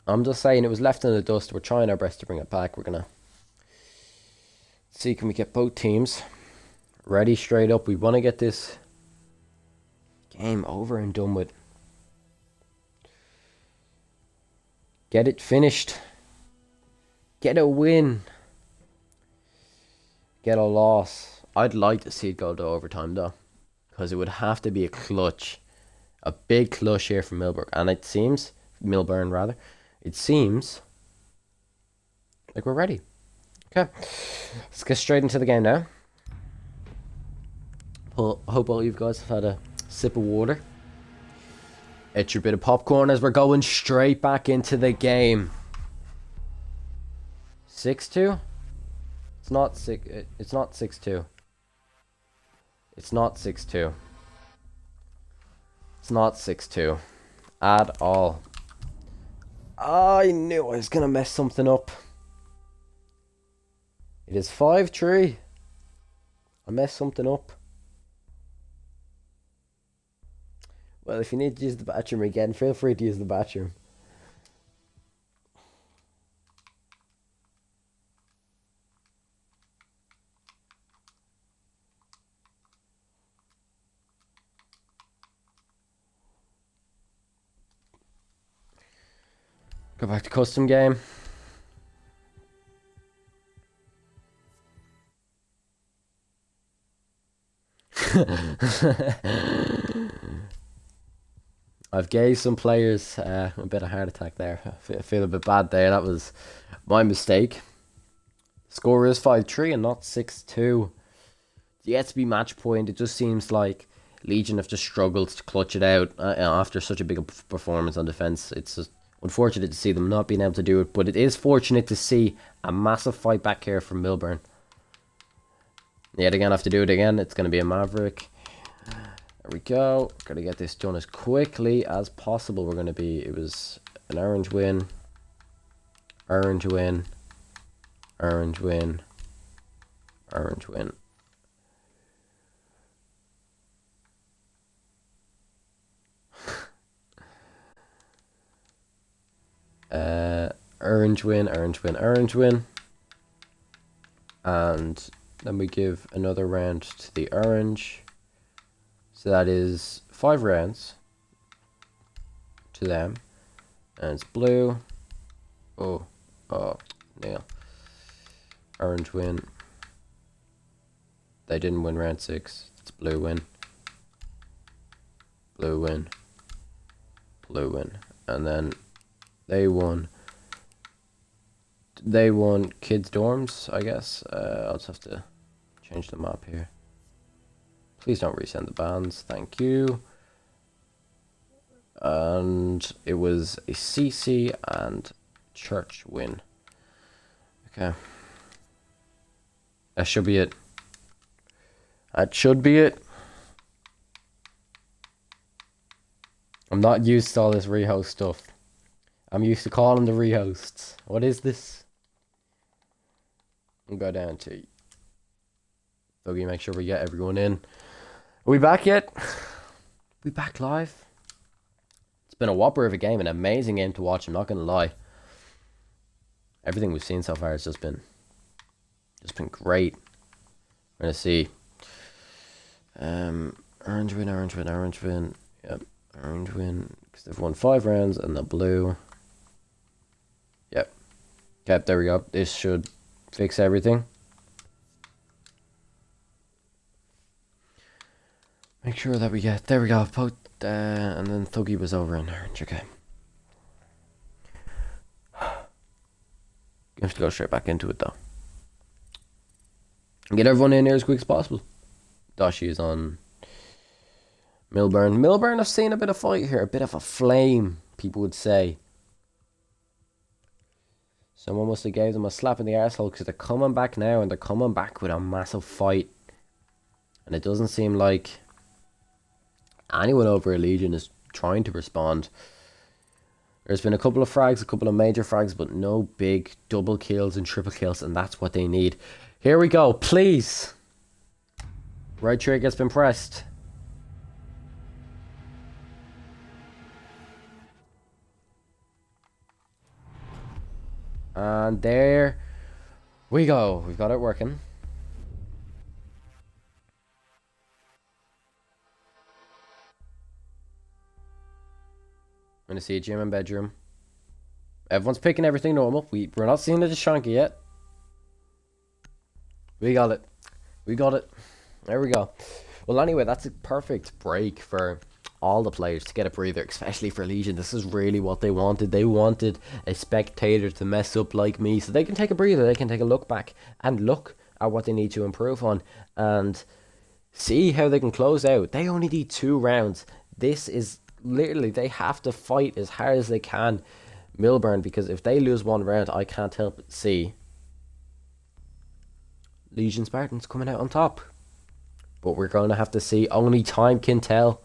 I'm just saying it was left in the dust. We're trying our best to bring it back. We're gonna see, can we get both teams ready straight up. We want to get this game over and done with. Get it finished. Get a win. Get a loss. I'd like to see it go to overtime though, because it would have to be a clutch. A big clutch here from Millburn. And it seems, Millburn rather, it seems like we're ready. Okay, let's get straight into the game now. Hope all you guys have had a sip of water. Eat your bit of popcorn as we're going straight back into the game. 6-2? It's not 6-2. It's not 6-2. It's not 6-2. It's not 6-2 at all. I knew I was gonna mess something up. It is 5-3. I messed something up. Well, if you need to use the bathroom again, feel free to use the bathroom. Go back to custom game. I've gave some players a bit of heart attack there. I feel a bit bad there. That was my mistake. Score is 5-3 and not 6-2. Yet to be match point. It just seems like Legion have just struggled to clutch it out after such a big performance on defense. It's just unfortunate to see them not being able to do it, but it is fortunate to see a massive fight back here from Millburn. Yet again, I have to do it again. It's going to be a Maverick. There we go. Got to get this done as quickly as possible. We're going to be... It was an orange win. Orange win. Orange win. Orange win. Orange win, orange win, orange win. And then we give another round to the orange. So that is 5 rounds to them. And it's blue. Oh, nail. Orange win. They didn't win round 6. It's blue win. Blue win. Blue win. And then they won kids dorms, I guess. I'll just have to change the map here. Please don't resend the bans, thank you. And it was a CC and church win. Okay. That should be it. That should be it. I'm not used to all this rehost stuff. I'm used to calling the rehosts. What is this? We'll go down to Boogie, make sure we get everyone in. Are we back yet? We back live? It's been a whopper of a game, an amazing game to watch, I'm not gonna lie. Everything we've seen so far has just been great. We're gonna see. Orange win, orange win, orange win. Yep, orange win. Because they've won 5 rounds and the blue. Yep. Okay, there we go. This should fix everything. Make sure that we get... There we go. And then Thuggy was over in orange. Okay. You have to go straight back into it though. And get everyone in here as quick as possible. Dashi is on Millburn. Millburn have seen a bit of fight here. A bit of a flame, people would say. Someone must have gave them a slap in the arsehole because they're coming back now and they're coming back with a massive fight. And it doesn't seem like anyone over at Legion is trying to respond. There's been a couple of frags, a couple of major frags, but no big double kills and triple kills, and that's what they need. Here we go, please. Right trigger has been pressed. And there we go. We've got it working. I'm gonna see a gym and bedroom. Everyone's picking everything normal. We're not seeing the Shonky yet. We got it. We got it. There we go. Well, anyway, that's a perfect break for all the players to get a breather, especially for Legion. This is really what they wanted. They wanted a spectator to mess up like me so they can take a breather. They can take a look back and look at what they need to improve on and see how they can close out. They only need 2 rounds. This is literally, they have to fight as hard as they can Millburn, because if they lose 1 round, I can't help but see Legion Spartans coming out on top. But we're going to have to see. Only time can tell.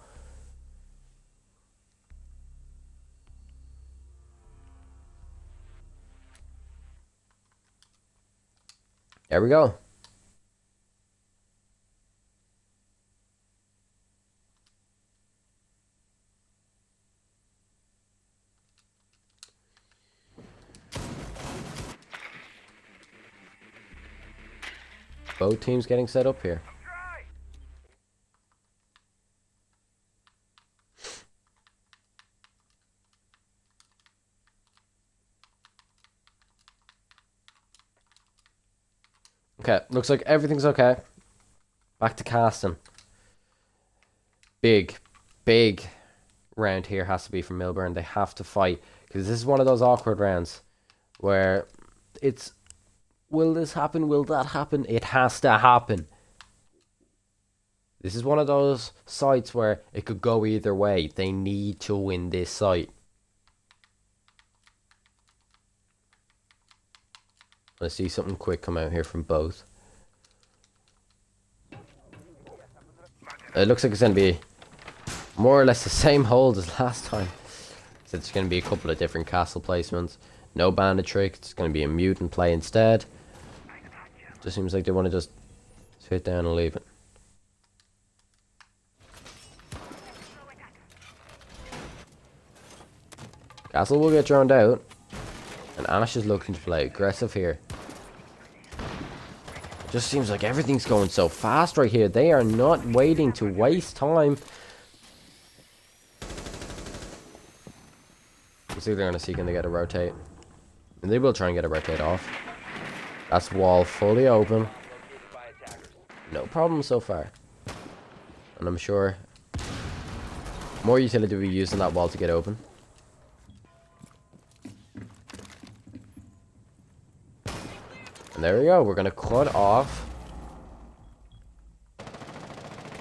There we go. Both teams getting set up here. Okay, looks like everything's okay. Back to casting. big round here has to be from Millburn. They have to fight, because this is one of those awkward rounds where it's, will this happen? Will that happen? It has to happen. This is one of those sites where it could go either way. They need to win this site. I see something quick come out here from both. It looks like it's going to be more or less the same hold as last time. So it's going to be a couple of different castle placements. No bandit trick. It's going to be a mutant play instead. Just seems like they want to just sit down and leave it. Castle will get drowned out. And Ash is looking to play aggressive here. It just seems like everything's going so fast right here. They are not waiting to waste time. Let's see if they're going to see can they get a rotate. And they will try and get a rotate off. That's wall fully open. No problem so far. And I'm sure more utility will be used on that wall to get open. And there we go. We're going to cut off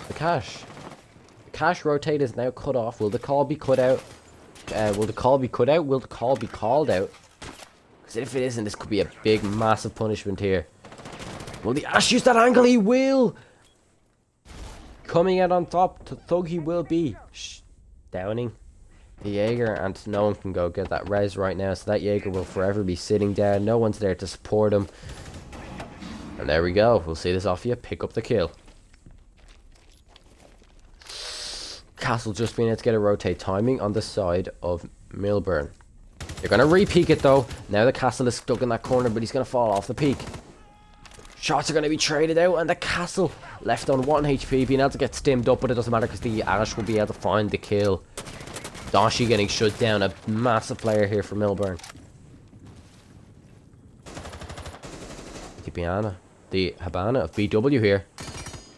the cache. The cache rotate is now cut off. Will the call be cut out? Will the call be cut out? Will the call be called out? Because if it isn't, this could be a big, massive punishment here. Will the Ash use that angle? He will! Coming out on top, to Thug he will be. Downing the Jaeger, and no one can go get that res right now, so that Jaeger will forever be sitting down. No one's there to support him. And there we go. We'll see this off you. Pick up the kill. Castle just being able to get a rotate timing on the side of Millburn. They're going to re-peek it though. Now the Castle is stuck in that corner, but he's going to fall off the peak. Shots are going to be traded out, and the Castle left on 1 HP, being able to get stimmed up, but it doesn't matter because the Ash will be able to find the kill. Dashi getting shut down. A massive player here for Millburn. The Habana of BW here.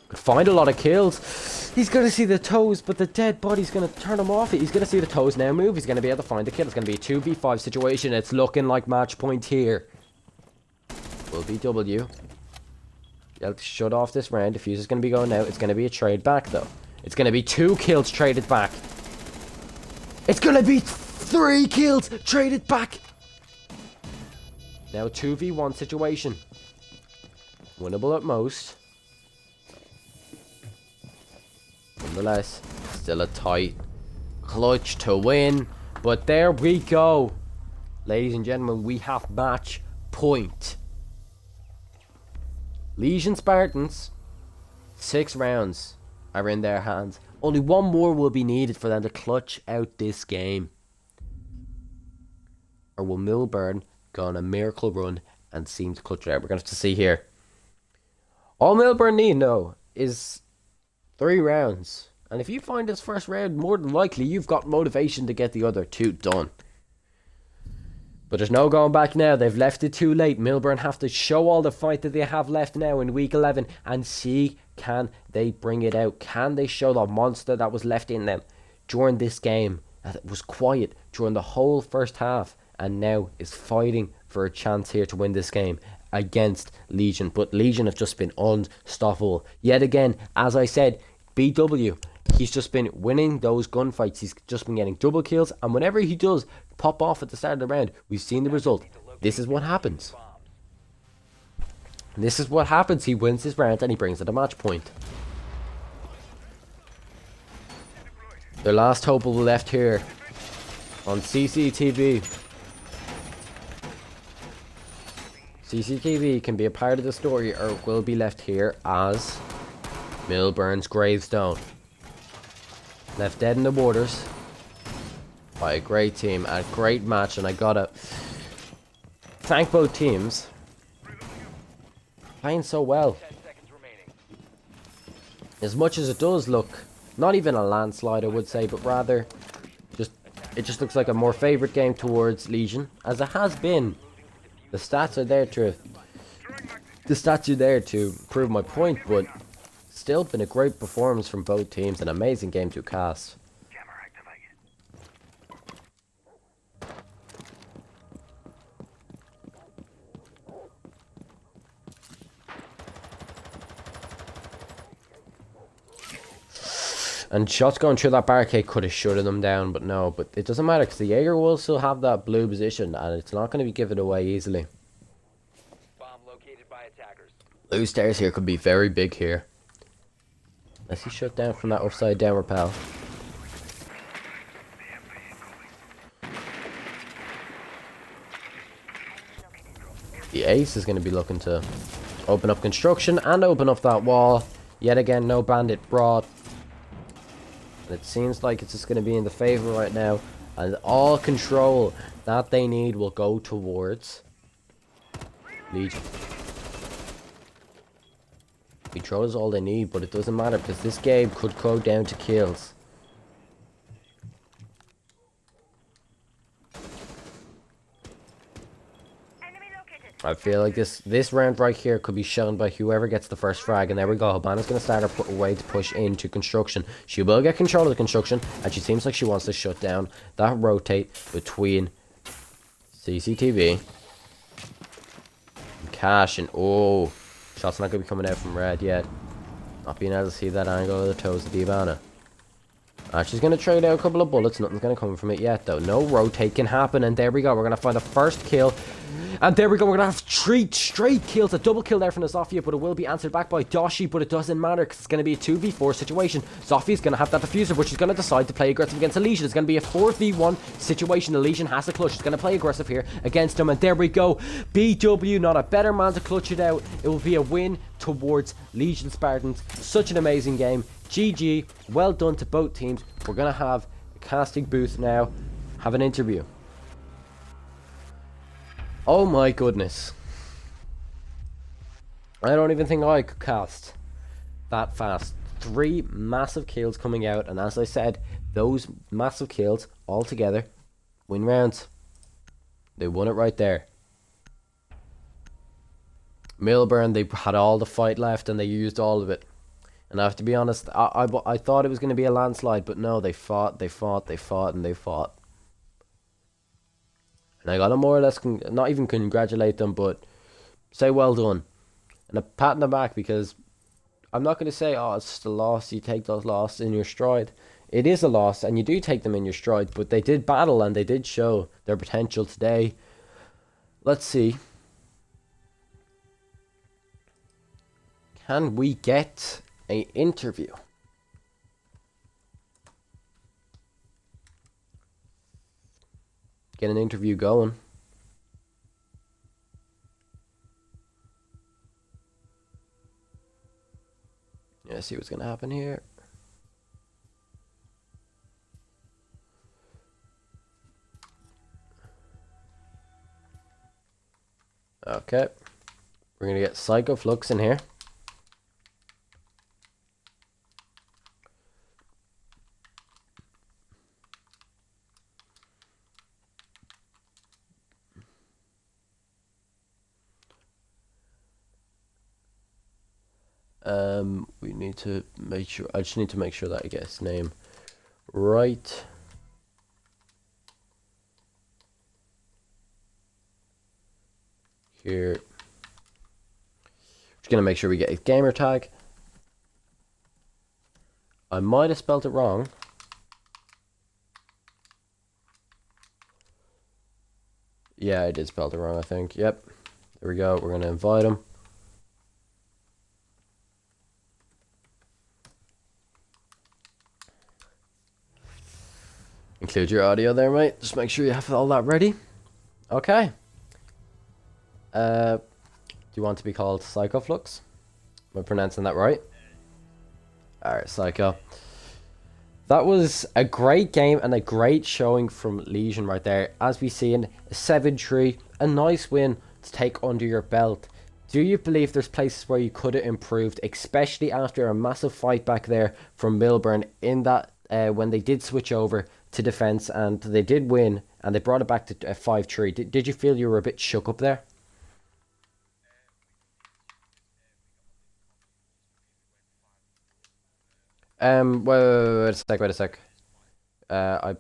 Could find a lot of kills. He's going to see the toes, but the dead body's going to turn him off. He's going to see the toes now move. He's going to be able to find the kill. It's going to be a 2v5 situation. It's looking like match point here. Will BW be able to shut off this round? The fuse is going to be going out. It's going to be a trade back, though. It's going to be 2 kills traded back. It's going to be 3 kills traded back. Now 2v1 situation. Winnable at most. Nonetheless, still a tight clutch to win. But there we go. Ladies and gentlemen, we have match point. Legion Spartans, 6 rounds are in their hands. Only 1 more will be needed for them to clutch out this game. Or will Millburn go on a miracle run and seem to clutch it out? We're going to have to see here. All Millburn need, though, is 3 rounds. And if you find this first round, more than likely you've got motivation to get the other 2 done. But there's no going back now. They've left it too late. Millburn have to show all the fight that they have left now in week 11 and see, can they bring it out? Can they show the monster that was left in them during this game, that was quiet during the whole first half and now is fighting for a chance here to win this game against Legion? But Legion have just been unstoppable. Yet again, as I said, BW, he's just been winning those gunfights. He's just been getting double kills, and whenever he does pop off at the start of the round, we've seen the result. This is what happens. This is what happens. He wins his round and he brings it a match point. Their last hope will be left here on CCTV. CCTV can be a part of the story, or it will be left here as Millburn's gravestone. Left dead in the waters by a great team, a great match, and I gotta thank both teams playing so well. As much as it does look not even a landslide, I would say, but rather it just looks like a more favourite game towards Legion, as it has been. The stats are there to prove my point, but still been a great performance from both teams. An amazing game to cast. And shots going through that barricade could have shutted them down, but no. But it doesn't matter because the Jaeger will still have that blue position, and it's not going to be given away easily. Bomb located by attackers. Blue stairs here could be very big here. Unless he shut down from that upside down rappel. The ace is going to be looking to open up construction and open up that wall. Yet again, no bandit brought. And it seems like it's just going to be in the favor right now. And all control that they need will go towards Legion. Control is all they need, but it doesn't matter because this game could go down to kills. I feel like this round right here could be shown by whoever gets the first frag. And there we go. Habana's going to start her way to push into construction. She will get control of the construction. And she seems like she wants to shut down that rotate between CCTV and Cash. And oh, shot's not going to be coming out from red yet. Not being able to see that angle of the toes of the Habana. She's going to trade out a couple of bullets. Nothing's going to come from it yet, though. No rotate can happen. And there we go. We're going to find the first kill. And there we go. We're going to have 3 straight kills. A double kill there from the Zofia, but it will be answered back by Doshi. But it doesn't matter because it's going to be a 2v4 situation. Zofia's going to have that diffuser, but she's going to decide to play aggressive against Elysian. It's going to be a 4v1 situation. Elysian has to clutch. She's going to play aggressive here against him. And there we go. BW, not a better man to clutch it out. It will be a win towards Legion Spartans. Such an amazing game. GG, well done to both teams. We're going to have a casting booth now, have an interview. Oh my goodness. I don't even think I could cast that fast. 3 massive kills coming out, and as I said, those massive kills all together win rounds. They won it right there. Millburn, they had all the fight left and they used all of it. And I have to be honest, I thought it was going to be a landslide, but no, they fought, and they fought. And I gotta more or less, not even congratulate them, but say well done. And a pat on the back, because I'm not going to say, oh, it's just a loss, you take those losses in your stride. It is a loss, and you do take them in your stride, but they did battle, and they did show their potential today. Let's see. Can we get an interview? Get an interview going. Yeah, see what's gonna happen here. Okay. We're gonna get Psycho Flux in here. We need to make sure, I just need to make sure that I get his name right. Here. Just gonna make sure we get his gamer tag. I might have spelled it wrong. Yeah, I did spell it wrong, I think. Yep. There we go. We're gonna invite him. Include your audio there, mate. Just make sure you have all that ready. Okay. Do you want to be called Psycho Flux? Am I pronouncing that right? Alright, Psycho. That was a great game and a great showing from Legion right there. As we see in a 7-3, a nice win to take under your belt. Do you believe there's places where you could have improved, especially after a massive fight back there from Millburn in that when they did switch over to defense and they did win and they brought it back to 5-3? Did you feel you were a bit shook up there? Wait a sec. I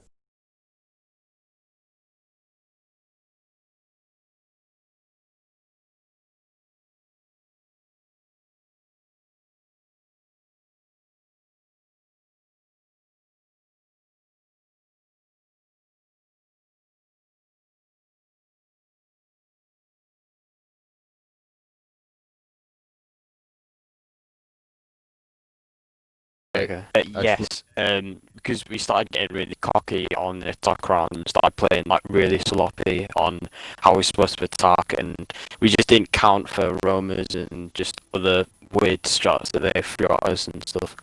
Okay. I just Yes, because we started getting really cocky on the attack round and started playing like really sloppy on how we're supposed to attack, and we just didn't count for roamers and just other weird shots that they threw at us and stuff.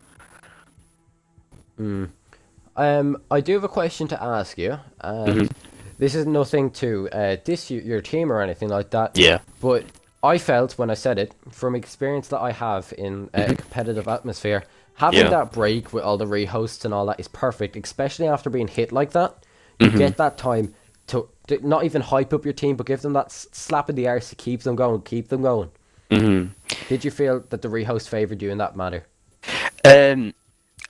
mm. I do have a question to ask you, Hmm. and this is nothing to diss your team or anything like that, Yeah. but I felt when I said it, from experience that I have in a Hmm. competitive atmosphere, having Yeah. that break with all the rehosts and all that is perfect, especially after being hit like that. You Hmm. get that time to not even hype up your team, but give them that slap in the arse to keep them going, keep them going. Hmm. Did you feel that the rehost favoured you in that matter? Um,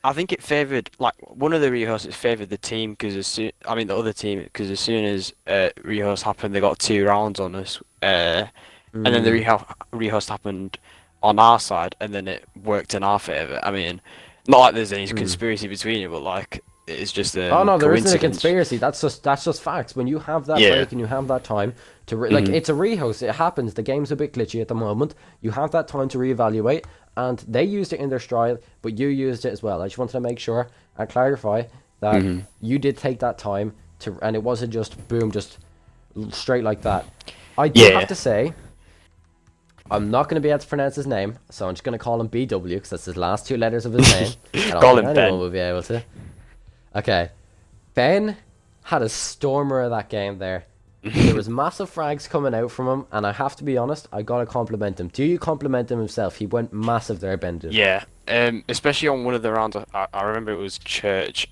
I think it favoured like one of the rehosts. It favoured the team because I mean the other team, because as soon as rehost happened, they got 2 rounds on us. And then the Mm, rehost happened on our side, and then it worked in our favour. I mean, not like there's any mm. conspiracy between it, but like it's just Oh no, there isn't a coincidence. conspiracy. That's just facts. When you have that Yeah. break and you have that time to like, Hmm. it's a rehost. It happens. The game's a bit glitchy at the moment. You have that time to reevaluate, and they used it in their stride, but you used it as well. I just wanted to make sure and clarify that Hmm. you did take that time to, and it wasn't just boom, just straight like that. I do have Yeah. to say, I'm not going to be able to pronounce his name, so I'm just going to call him BW because that's his last 2 letters of his name. I don't Call think him anyone Ben. will be able to. Okay. Ben had a stormer of that game there. There was massive frags coming out from him, and I have to be honest, I gotta compliment him. Do you compliment him himself? He went massive there, Ben did. Yeah. Especially on one of the rounds, I remember it was church.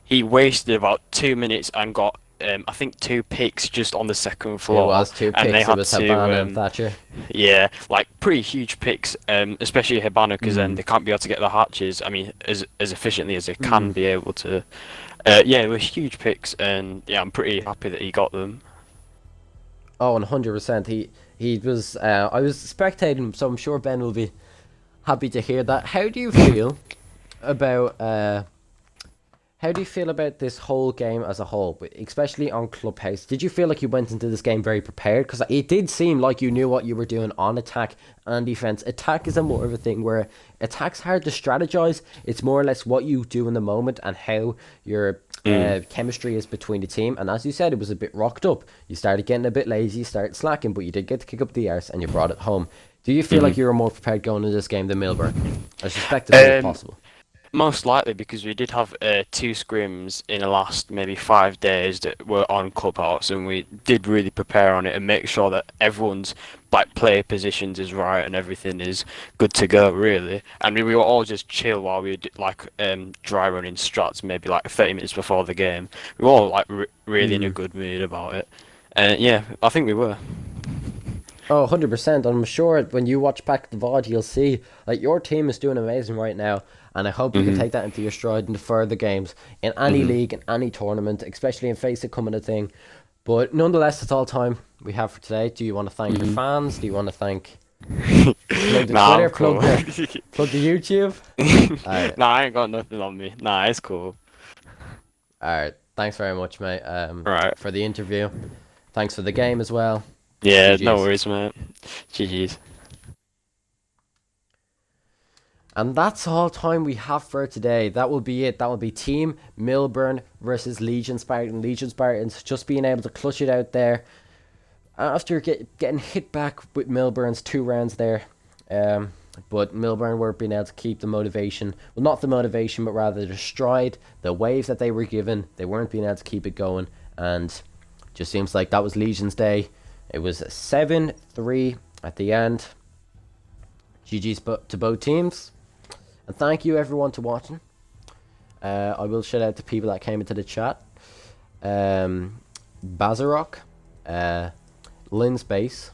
He wasted about 2 minutes and got I think 2 picks just on the second It floor, was two and they picks. It had was to Habana and Thatcher. yeah, like pretty huge picks, especially Hibana, because then Mm. they can't be able to get the hatches. I mean, as efficiently as they can Mm. be able to. Yeah, it was huge picks, and yeah, I'm pretty happy that he got them. Oh, 100%. He was. I was spectating, so I'm sure Ben will be happy to hear that. About How do you feel about this whole game as a whole, especially on Clubhouse? Did you feel like you went into this game very prepared? Because it did seem like you knew what you were doing on attack and defense. Attack is a more of a thing where attack's hard to strategize. It's more or less what you do in the moment and how your Mm. chemistry is between the team. And as you said, it was a bit rocked up. You started getting a bit lazy, you started slacking, but you did get to kick up the arse and you brought it home. Do you feel Mhm. like you were more prepared going into this game than Millburn? As respectively as Um, possible. Most likely because we did have 2 scrims in the last maybe 5 days that were on Clubhouse, and we did really prepare on it and make sure that everyone's like player positions is right and everything is good to go really. And we were all just chill while we did like dry running strats maybe like 30 minutes before the game. We were all like really in a Mm. good mood about it. And yeah, I think we were. Oh, 100%. I'm sure when you watch back the VOD, you'll see like your team is doing amazing right now. And I hope you can Mhm. take that into your stride into further games in any Mhm. league, in any tournament, especially in Face It coming a thing. But nonetheless, that's all time we have for today. Do you want to thank your Mhm. fans? Do you want to thank plug the Nah, Twitter, I'm cool. plug the YouTube? Alright. Nah, I ain't got nothing on me. Nah, it's cool. Alright. Thanks very much, mate. Right. For the interview. Thanks for the game as well. Yeah, no GG's. worries, mate. GG's. And that's all time we have for today. That will be it. That will be Team Millburn versus Legion Spartan. Legion Spartans just being able to clutch it out there after getting hit back with Millburn's 2 rounds there. Um, but Millburn were being able to keep the motivation. Well, not the motivation, but rather the stride, the wave that they were given. They weren't being able to keep it going. And just seems like that was Legion's day. It was 7-3 at the end. GG's to both teams. And thank you everyone to watching. I will shout out to people that came into the chat. Bazarok, Lynn Space,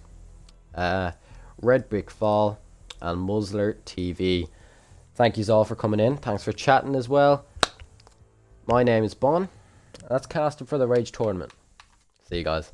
Red Brick Fall, and Musler TV. Thank yous all for coming in. Thanks for chatting as well. My name is Bon. That's casting for the Rage Tournament. See you guys.